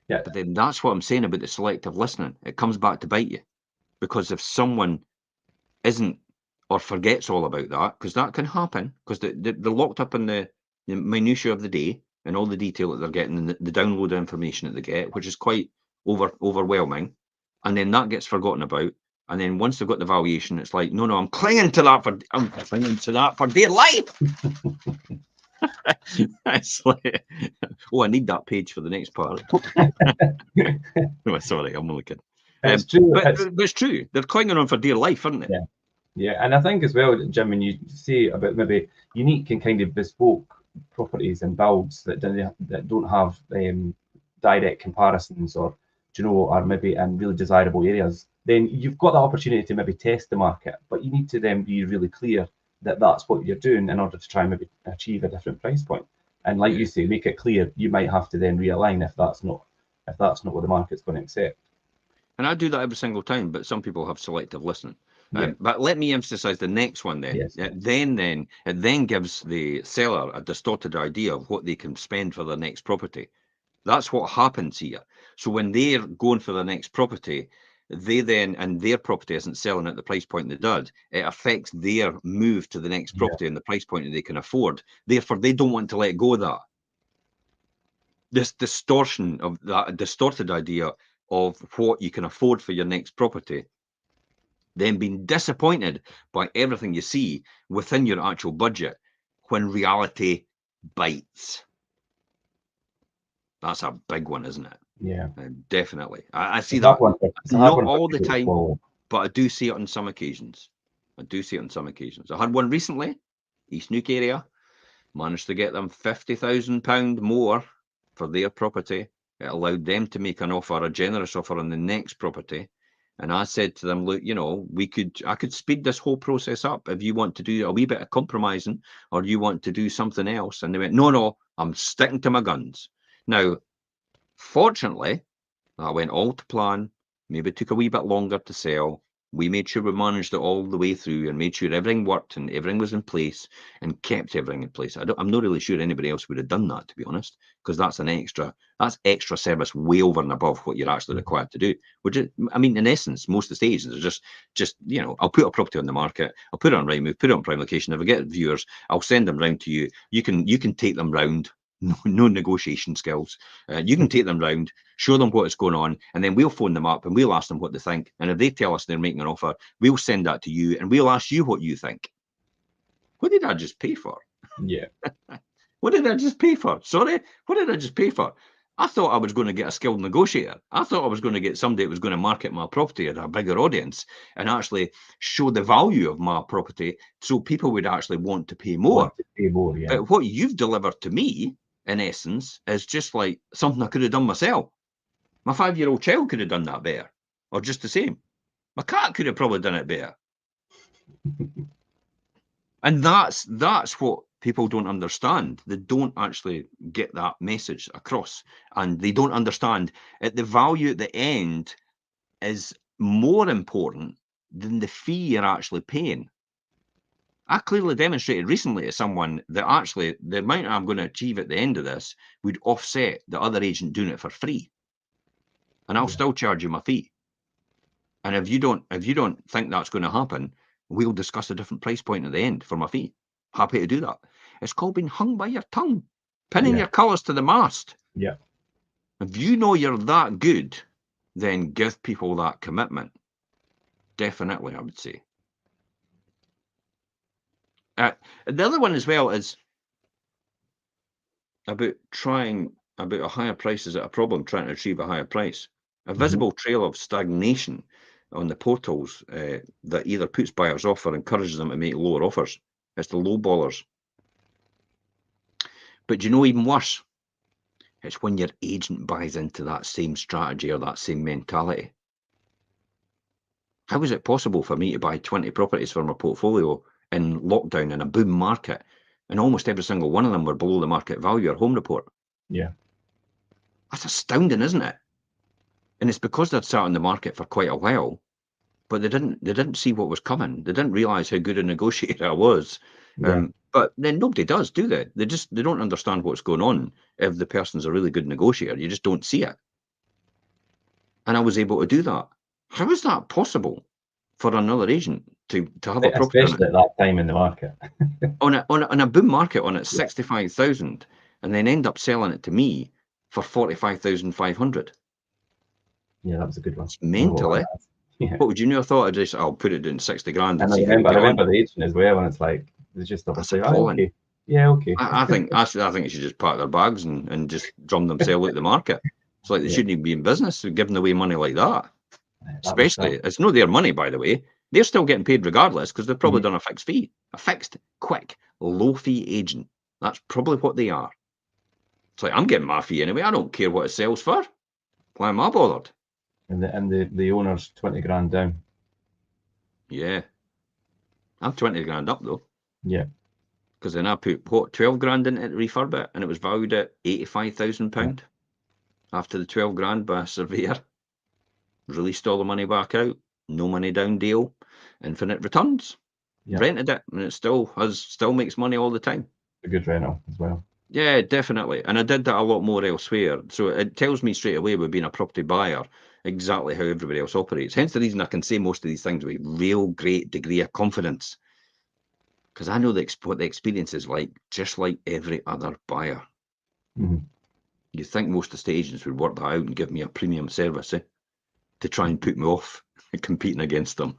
Speaker 2: Yeah.
Speaker 1: But then that's what I'm saying about the selective listening. It comes back to bite you, because if someone isn't or forgets all about that, because that can happen, because they're locked up in the minutiae of the day and all the detail that they're getting and the download of information that they get, which is quite overwhelming, and then that gets forgotten about. And then once they've got the valuation, it's like, no, I'm clinging to that for dear life. It's like, oh, I need that page for the next part. No, sorry, I'm only kidding.
Speaker 2: It's true.
Speaker 1: But it's true. They're clinging on for dear life, aren't they?
Speaker 2: Yeah. Yeah, and I think as well, Jim, when you say about maybe unique and kind of bespoke properties and builds that don't have direct comparisons, or are maybe in really desirable areas, then you've got the opportunity to maybe test the market, but you need to then be really clear that that's what you're doing in order to try and maybe achieve a different price point. And like you say, make it clear you might have to then realign if that's not what the market's going to accept.
Speaker 1: And I do that every single time, but some people have selective listening.
Speaker 2: Yeah.
Speaker 1: But let me emphasize the next one then.
Speaker 2: Yes.
Speaker 1: It then gives the seller a distorted idea of what they can spend for their next property. That's what happens here. So when they're going for the next property, they then, and their property isn't selling at the price point they did, it affects their move to the next property and the price point that they can afford. Therefore, they don't want to let go of that. This distortion of that, distorted idea of what you can afford for your next property, then being disappointed by everything you see within your actual budget when reality bites. That's a big one, isn't it?
Speaker 2: Yeah.
Speaker 1: Definitely. I see that not all the time,
Speaker 2: swallow.
Speaker 1: but I do see it on some occasions. I had one recently, East Neuk area, managed to get them £50,000 more for their property. It allowed them to make an offer, a generous offer on the next property. And I said to them, look, you know, I could speed this whole process up if you want to do a wee bit of compromising or you want to do something else. And they went, no, I'm sticking to my guns. Now, fortunately, that went all to plan. Maybe it took a wee bit longer to sell. We made sure we managed it all the way through and made sure everything worked and everything was in place and kept everything in place. I'm not really sure anybody else would have done that, to be honest, because that's extra service way over and above what you're actually required to do. Which is, I mean, in essence, most estate agents are just you know, I'll put a property on the market, I'll put it on Rightmove, put it on prime location. If I get viewers, I'll send them round to you. You can take them round. No negotiation skills. You can take them round, show them what's going on, and then we'll phone them up and we'll ask them what they think. And if they tell us they're making an offer, we'll send that to you and we'll ask you what you think. What did I just pay for?
Speaker 2: Yeah.
Speaker 1: What did I just pay for? Sorry? What did I just pay for? I thought I was going to get a skilled negotiator. I thought I was going to get somebody that was going to market my property at a bigger audience and actually show the value of my property so people would actually want to pay more.
Speaker 2: Yeah.
Speaker 1: But what you've delivered to me, in essence, is just like something I could have done myself. My 5-year-old child could have done that better, or just the same. My cat could have probably done it better. And that's what people don't understand. They don't actually get that message across, and they don't understand that the value at the end is more important than the fee you're actually paying. I clearly demonstrated recently to someone that actually the amount I'm going to achieve at the end of this would offset the other agent doing it for free. And I'll still charge you my fee. And if you don't think that's going to happen, we'll discuss a different price point at the end for my fee. Happy to do that. It's called being hung by your tongue, pinning your colours to the mast.
Speaker 2: Yeah.
Speaker 1: If you know you're that good, then give people that commitment. Definitely, I would say. The other one as well is about a higher price. Is it a problem trying to achieve a higher price? A visible trail of stagnation on the portals that either puts buyers off or encourages them to make lower offers. It's the low ballers. But you know, even worse, it's when your agent buys into that same strategy or that same mentality. How is it possible for me to buy 20 properties for my portfolio in lockdown in a boom market, and almost every single one of them were below the market value or home report?
Speaker 2: Yeah.
Speaker 1: That's astounding, isn't it? And it's because they'd sat on the market for quite a while, but they didn't see what was coming. They didn't realise how good a negotiator I was. But then nobody does, do they? They don't understand what's going on. If the person's a really good negotiator, you just don't see it. And I was able to do that. How is that possible for another agent to have a property,
Speaker 2: especially at that time in the market,
Speaker 1: on a boom market on at 65,000, and then end up selling it to me for 45,500?
Speaker 2: Yeah, that was a good one.
Speaker 1: It's mental, eh?
Speaker 2: Yeah.
Speaker 1: What would you have thought? I'll put it in 60 grand and
Speaker 2: I
Speaker 1: see how we get
Speaker 2: remember
Speaker 1: on.
Speaker 2: the agent as well, and it's like it's just obviously
Speaker 1: appalling.
Speaker 2: okay. Yeah, okay.
Speaker 1: I think you should just pack their bags and just drum themselves out the market. It's like they shouldn't even be in business giving away money like that. Especially, it's not their money, by the way. They're still getting paid regardless because they've probably done a fixed fee. A fixed, quick, low fee agent. That's probably what they are. It's like, I'm getting my fee anyway. I don't care what it sells for. Why am I bothered?
Speaker 2: And the owner's 20 grand down.
Speaker 1: Yeah. I'm 20 grand up though.
Speaker 2: Yeah.
Speaker 1: Because then I put, what, 12 grand into it to refurb it, and it was valued at £85,000 after the 12 grand by a surveyor. Released all the money back out, no money down deal, infinite returns.
Speaker 2: Yeah.
Speaker 1: Rented it, and it still makes money all the time.
Speaker 2: A good rental as well.
Speaker 1: Yeah, definitely. And I did that a lot more elsewhere. So it tells me straight away with being a property buyer exactly how everybody else operates. Hence the reason I can say most of these things with real great degree of confidence. Because I know what the experience is like, just like every other buyer.
Speaker 2: Mm-hmm.
Speaker 1: You'd think most estate agents would work that out and give me a premium service, to try and put me off competing against them.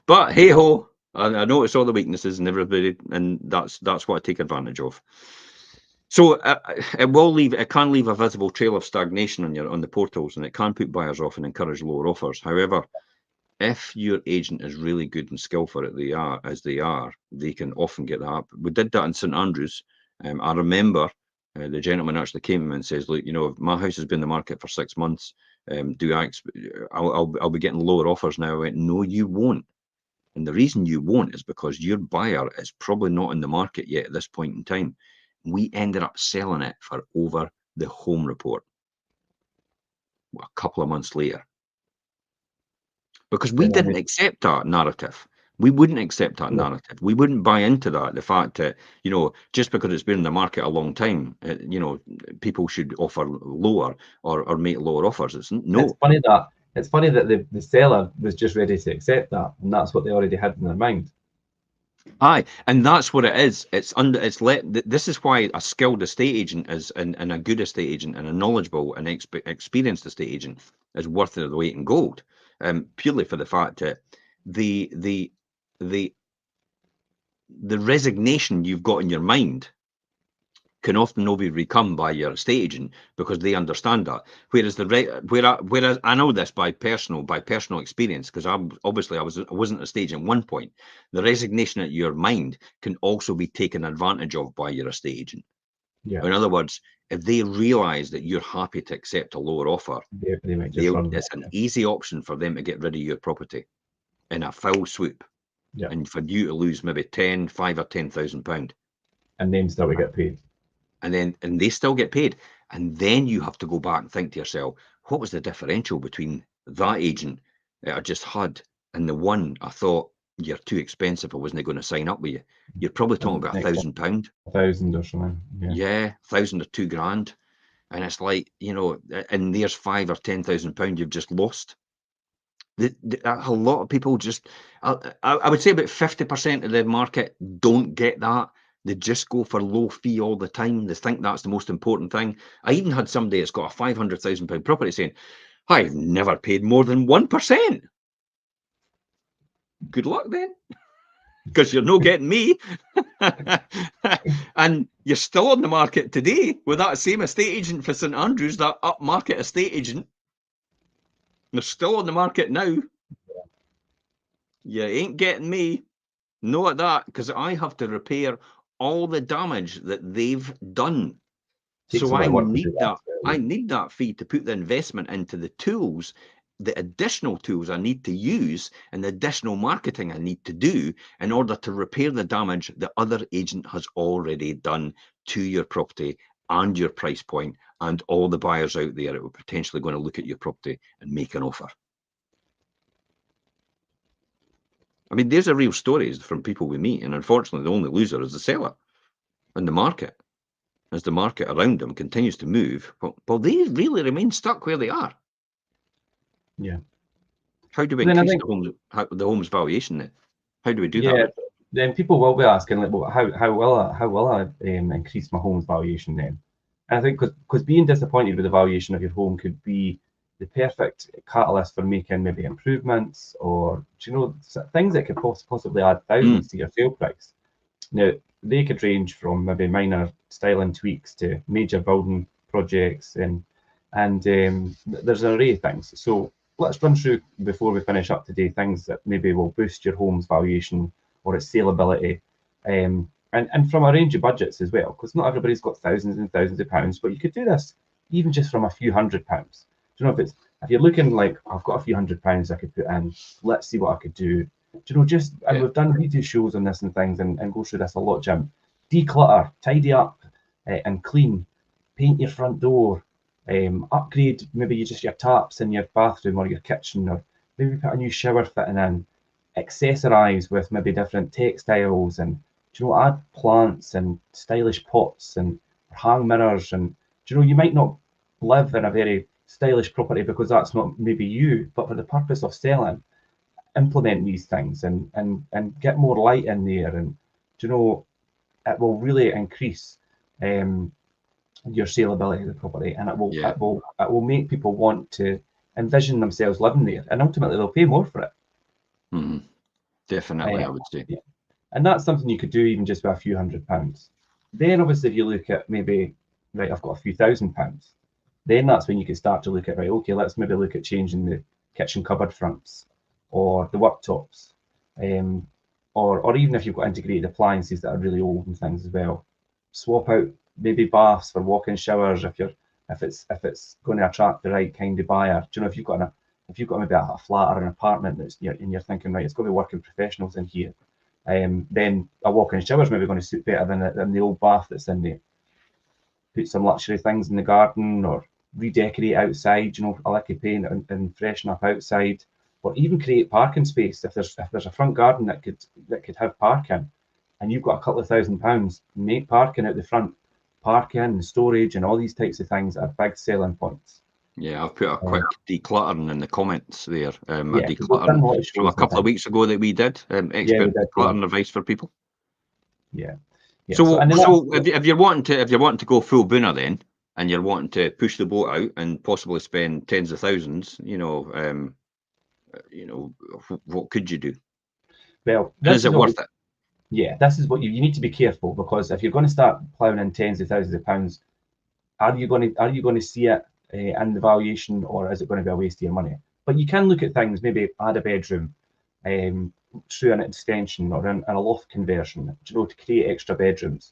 Speaker 1: But hey ho, I notice all the weaknesses in everybody, and that's what I take advantage of. So it can leave a visible trail of stagnation on the portals, and it can put buyers off and encourage lower offers. However, if your agent is really good and skillful at they are, they can often get that up. We did that in St Andrews. I remember the gentleman actually came to me and says, "Look, my house has been in the market for 6 months. I'll be getting lower offers now." I went, "No, you won't. And the reason you won't is because your buyer is probably not in the market yet at this point in time." We ended up selling it for over the home report a couple of months later. Because we didn't accept that narrative. We wouldn't accept that narrative. We wouldn't buy into that. The fact that, just because it's been in the market a long time, people should offer lower or make lower offers. It's
Speaker 2: funny that the seller was just ready to accept that, and that's what they already had in their mind.
Speaker 1: Aye, and that's what it is. This is why a skilled estate agent and a good estate agent and a knowledgeable and experienced estate agent is worth their weight in gold. Purely for the fact that the resignation you've got in your mind can often not be become by your estate agent because they understand that. Whereas whereas I know this by personal experience, because I wasn't a estate agent at one point. The resignation at your mind can also be taken advantage of by your estate agent.
Speaker 2: Yeah.
Speaker 1: In other words, if they realise that you're happy to accept a lower offer,
Speaker 2: they might just
Speaker 1: it's an easy option for them to get rid of your property in a full swoop.
Speaker 2: Yeah.
Speaker 1: And for you to lose maybe £5,000 or £10,000.
Speaker 2: And then still get paid.
Speaker 1: And they still get paid. And then you have to go back and think to yourself, what was the differential between that agent that I just had and the one I thought, you're too expensive, I wasn't going to sign up with you. You're probably talking about £1,000.
Speaker 2: £1,000 or something.
Speaker 1: Yeah, 1,000 or £2,000. And it's like, and there's £5,000 or £10,000 you've just lost. A lot of people just, I would say about 50% of the market don't get that. They just go for low fee all the time. They think that's the most important thing. I even had somebody that's got a £500,000 property saying, "I've never paid more than 1%. Good luck then, because you're not getting me." And you're still on the market today with that same estate agent for St Andrews, that upmarket estate agent. They're still on the market now. You ain't getting me. No at that, because I have to repair all the damage that they've done. So I need that. I need that fee to put the investment into the tools, the additional tools I need to use, and the additional marketing I need to do in order to repair the damage the other agent has already done to your property and your price point and all the buyers out there that were potentially going to look at your property and make an offer. I mean, there's a real stories from people we meet, and unfortunately, the only loser is the seller in the market. As the market around them continues to move, well, they really remain stuck where they are.
Speaker 2: Yeah.
Speaker 1: How do we increase the home's valuation then? How do we do that?
Speaker 2: Yeah, then people will be asking, like, well, how will I increase my home's valuation then? And I think because being disappointed with the valuation of your home could be the perfect catalyst for making maybe improvements or things that could possibly add thousands to your sale price. Now they could range from maybe minor styling tweaks to major building projects, and there's an array of things. So let's run through before we finish up today things that maybe will boost your home's valuation or its saleability, and from a range of budgets as well, because not everybody's got thousands and thousands of pounds, but you could do this even just from a few £100s. you know, if you're looking like, I've got a few £100 I could put in, let's see what I could do. Do you know, and we've done video shows on this and things, and go through this a lot, Jim. Declutter, tidy up, and clean. Paint your front door. Upgrade maybe just your taps in your bathroom or your kitchen, or maybe put a new shower fitting in. Accessorize with maybe different textiles, and add plants and stylish pots and hang mirrors. And you might not live in a very stylish property because that's not maybe you, but for the purpose of selling, implement these things and get more light in there, and it will really increase your saleability of the property, and it will make people want to envision themselves living there, and ultimately they'll pay more for it.
Speaker 1: Definitely, I would say.
Speaker 2: Yeah. And that's something you could do even just with a few £100. Then obviously if you look at maybe, right, I've got a few £1,000, then that's when you can start to look at, right, okay, let's maybe look at changing the kitchen cupboard fronts or the worktops, or even if you've got integrated appliances that are really old and things as well. Swap out maybe baths for walk-in showers if it's going to attract the right kind of buyer. If you've got maybe a flat or an apartment and you're thinking, right, it's going to be working professionals in here, then a walk-in shower is maybe going to suit better than the old bath that's in there. Put some luxury things in the garden, or redecorate outside, a liquor paint and freshen up outside, or even create parking space. If there's a front garden that could have parking, and you've got a couple of £1,000, make parking out the front, parking and storage and all these types of things are big selling points.
Speaker 1: Yeah, I've put a quick decluttering in the comments there. A decluttering from a couple of weeks ago that we did. Expert decluttering advice for people.
Speaker 2: Yeah.
Speaker 1: So if you're wanting to go full booner then, and you're wanting to push the boat out and possibly spend tens of thousands, what could you do?
Speaker 2: Well,
Speaker 1: is it worth it?
Speaker 2: Yeah, this is what you need to be careful, because if you're going to start ploughing in tens of thousands of pounds, are you going to see it in the valuation, or is it going to be a waste of your money? But you can look at things, maybe add a bedroom through an extension or a loft conversion, to create extra bedrooms.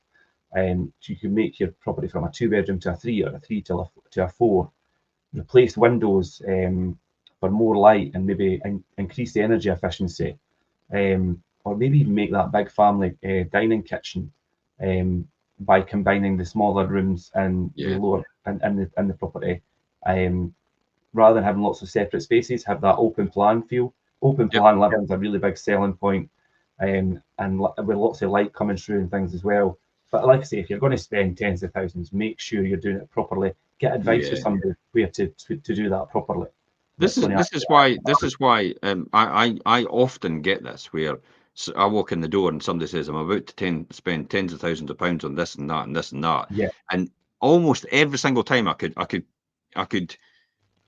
Speaker 2: So you can make your property from a 2-bedroom to a 3, or a 3 to a 4. Replace windows for more light, and maybe increase the energy efficiency. Or maybe even make that big family dining kitchen by combining the smaller rooms and the lower in the property, rather than having lots of separate spaces. Have that open plan feel. Open plan living is a really big selling point, and with lots of light coming through and things as well. But like I say, if you're going to spend tens of thousands, make sure you're doing it properly. Get advice from somebody where to do that properly.
Speaker 1: This is why I often get this, where I walk in the door and somebody says, I'm about to spend tens of thousands of pounds on this and that and this and that.
Speaker 2: Yeah.
Speaker 1: And almost every single time I'd be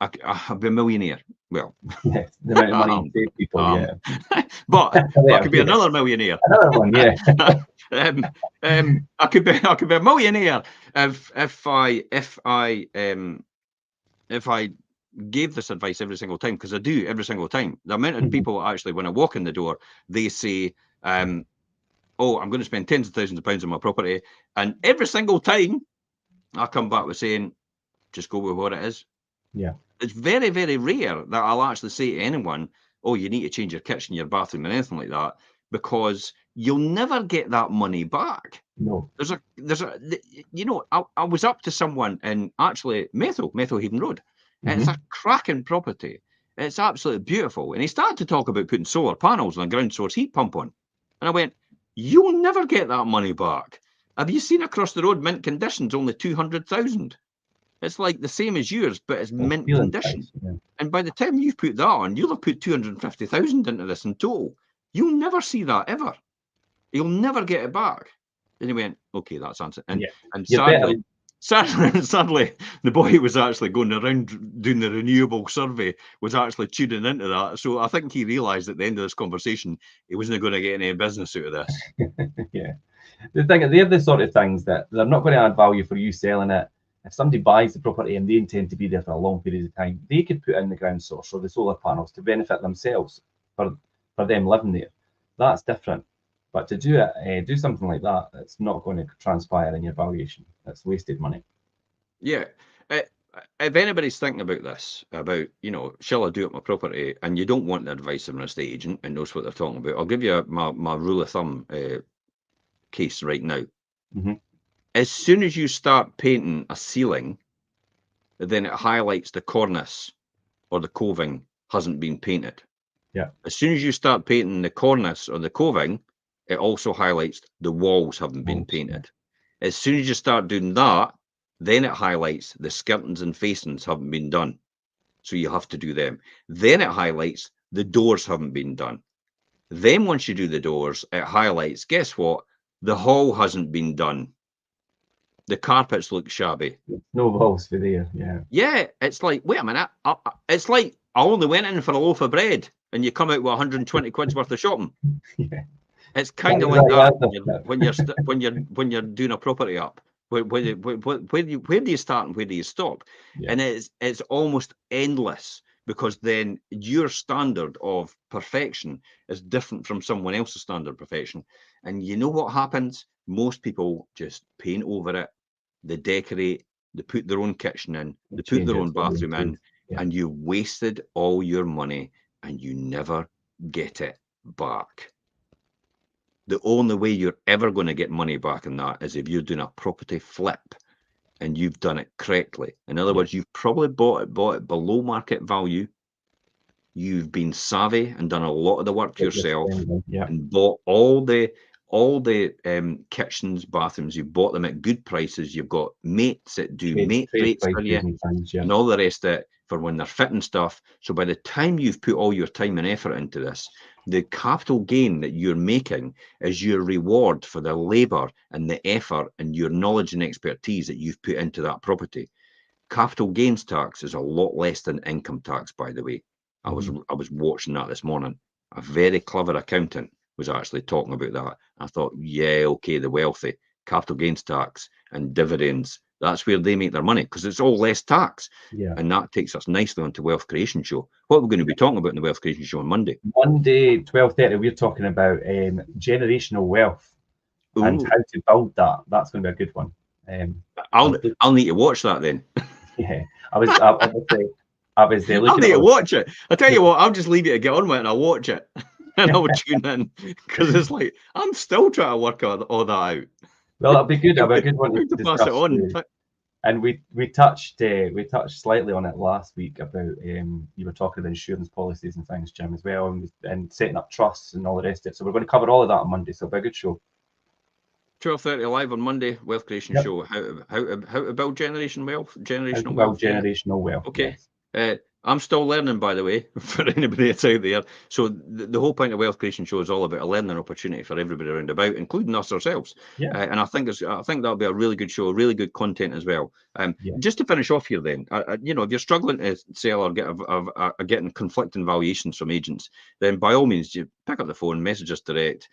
Speaker 1: a millionaire. Well,
Speaker 2: the amount of money you save people,
Speaker 1: but I could be another millionaire.
Speaker 2: Another one, yeah.
Speaker 1: I could be a millionaire if I gave this advice every single time, because I do every single time. The amount of people actually, when I walk in the door, they say, oh, I'm going to spend tens of thousands of pounds on my property, and every single time I come back with saying, just go with what it is.
Speaker 2: Yeah.
Speaker 1: It's very, very rare that I'll actually say to anyone, oh, you need to change your kitchen, your bathroom, and anything like that, because you'll never get that money back.
Speaker 2: No.
Speaker 1: I was up to someone in actually Methil Haven Road. And it's a cracking property. It's absolutely beautiful. And he started to talk about putting solar panels and a ground source heat pump on. And I went, you'll never get that money back. Have you seen across the road, mint condition's only 200,000? It's like the same as yours, but it's mint condition.
Speaker 2: Yeah.
Speaker 1: And by the time you've put that on, you'll have put 250,000 into this in total. You'll never see that ever. You'll never get it back. And he went, okay, that's answered. And sadly, the boy who was actually going around doing the renewable survey was actually tuning into that. So I think he realised at the end of this conversation he wasn't going to get any business out of this.
Speaker 2: Yeah. The thing, they're the sort of things that they're not going to add value for you selling it. If somebody buys the property and they intend to be there for a long period of time, they could put in the ground source or the solar panels to benefit themselves for them living there. That's different. But to do something like that, it's not going to transpire in your valuation. That's wasted money.
Speaker 1: Yeah. if anybody's thinking about this, about, shall I do up my property, and you don't want the advice of an estate agent and knows what they're talking about, I'll give you my rule of thumb case right now.
Speaker 2: Mm-hmm.
Speaker 1: As soon as you start painting a ceiling, then it highlights the cornice or the coving hasn't been painted.
Speaker 2: Yeah.
Speaker 1: As soon as you start painting the cornice or the coving, it also highlights the walls haven't been painted. As soon as you start doing that, then it highlights the skirtings and facings haven't been done. So you have to do them. Then it highlights the doors haven't been done. Then once you do the doors, it highlights, guess what? The hall hasn't been done. The carpets look shabby.
Speaker 2: No walls for there, yeah.
Speaker 1: Yeah, it's like, wait a minute. It's like I only went in for a loaf of bread and you come out with 120 quid's worth of shopping.
Speaker 2: Yeah.
Speaker 1: It's kind of like that when you're doing a property up. Where do you start and where do you stop?
Speaker 2: Yeah.
Speaker 1: And it's almost endless, because then your standard of perfection is different from someone else's standard of perfection. And you know what happens? Most people just paint over it, they decorate, they put their own kitchen in, they put their own bathroom in, and you wasted all your money and you never get it back. The only way you're ever going to get money back in that is if you're doing a property flip and you've done it correctly. In other words, you've probably bought it below market value. You've been savvy and done a lot of the work yourself, and bought all the kitchens, bathrooms. You've bought them at good prices. You've got mates that do mate rates for you, and all the rest of it for when they're fitting stuff. So by the time you've put all your time and effort into this, the capital gain that you're making is your reward for the labour and the effort and your knowledge and expertise that you've put into that property. Capital gains tax is a lot less than income tax, by the way. I was watching that this morning. A very clever accountant was actually talking about that. I thought, yeah, okay, the wealthy, capital gains tax and dividends, that's where they make their money, because it's all less tax.
Speaker 2: Yeah.
Speaker 1: And that takes us nicely onto Wealth Creation Show. What are we going to be talking about in the Wealth Creation Show on Monday?
Speaker 2: Monday, 12:30, we're talking about generational wealth. Ooh. And how to build that. That's going to be a good one.
Speaker 1: I'll need to watch that then.
Speaker 2: Yeah, I was looking.
Speaker 1: I'll need to watch it. I tell you what, I'll just leave you to get on with it and I'll watch it. And I'll tune in, because it's like, I'm still trying to work all that out.
Speaker 2: Well, it'll be good. It'll be a good one to discuss.
Speaker 1: Pass it on.
Speaker 2: And we touched slightly on it last week about you were talking about insurance policies and things, Jim, as well, and setting up trusts and all the rest of it. So we're going to cover all of that on Monday. So it'll be a good show.
Speaker 1: 12:30 live on Monday, Wealth Creation Show. How to build generational wealth. Okay. Yes. I'm still learning, by the way, for anybody that's out there. So the whole point of Wealth Creation Show is all about a learning opportunity for everybody around about, including us ourselves. Yeah. And I think that'll be a really good show, really good content as well. Just to finish off here, then, if you're struggling to sell or getting conflicting valuations from agents, then by all means, you pick up the phone, message us direct,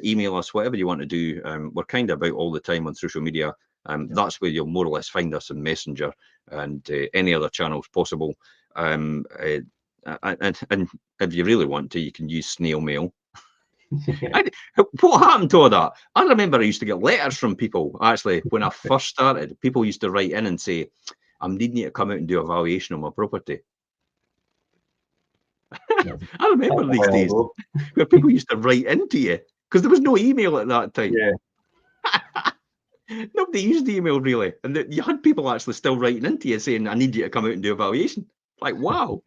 Speaker 1: email us, whatever you want to do. We're kind of about all the time on social media. That's where you'll more or less find us in Messenger and any other channels possible. And if you really want to, you can use snail mail. What happened to all that? I remember I used to get letters from people, actually, when I first started. People used to write in and say, I'm needing you to come out and do a valuation on my property. I remember these days where people used to write into you, because there was no email at that time. Nobody used email, really. And you had people actually still writing into you saying, I need you to come out and do a valuation. Like, wow.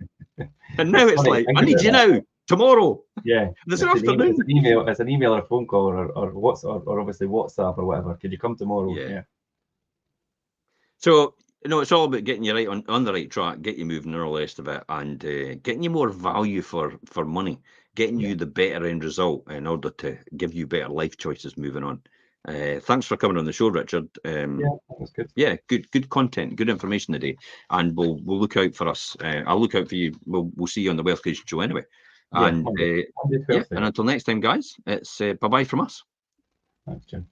Speaker 1: And now it's like, I need you now, tomorrow.
Speaker 2: Yeah.
Speaker 1: This afternoon.
Speaker 2: It's an email or a phone call or obviously WhatsApp or whatever. Could you come tomorrow? Yeah.
Speaker 1: So, it's all about getting you right on the right track, get you moving and all the rest of it, and getting you more value for money, getting you the better end result in order to give you better life choices moving on. Thanks for coming on the show, Richard.
Speaker 2: That was good.
Speaker 1: Yeah, good content, good information today, and we'll look out for us. I'll look out for you. We'll see you on the Wealth Creation Show anyway. And and until next time, guys, it's bye bye from us.
Speaker 2: Thanks, Jim.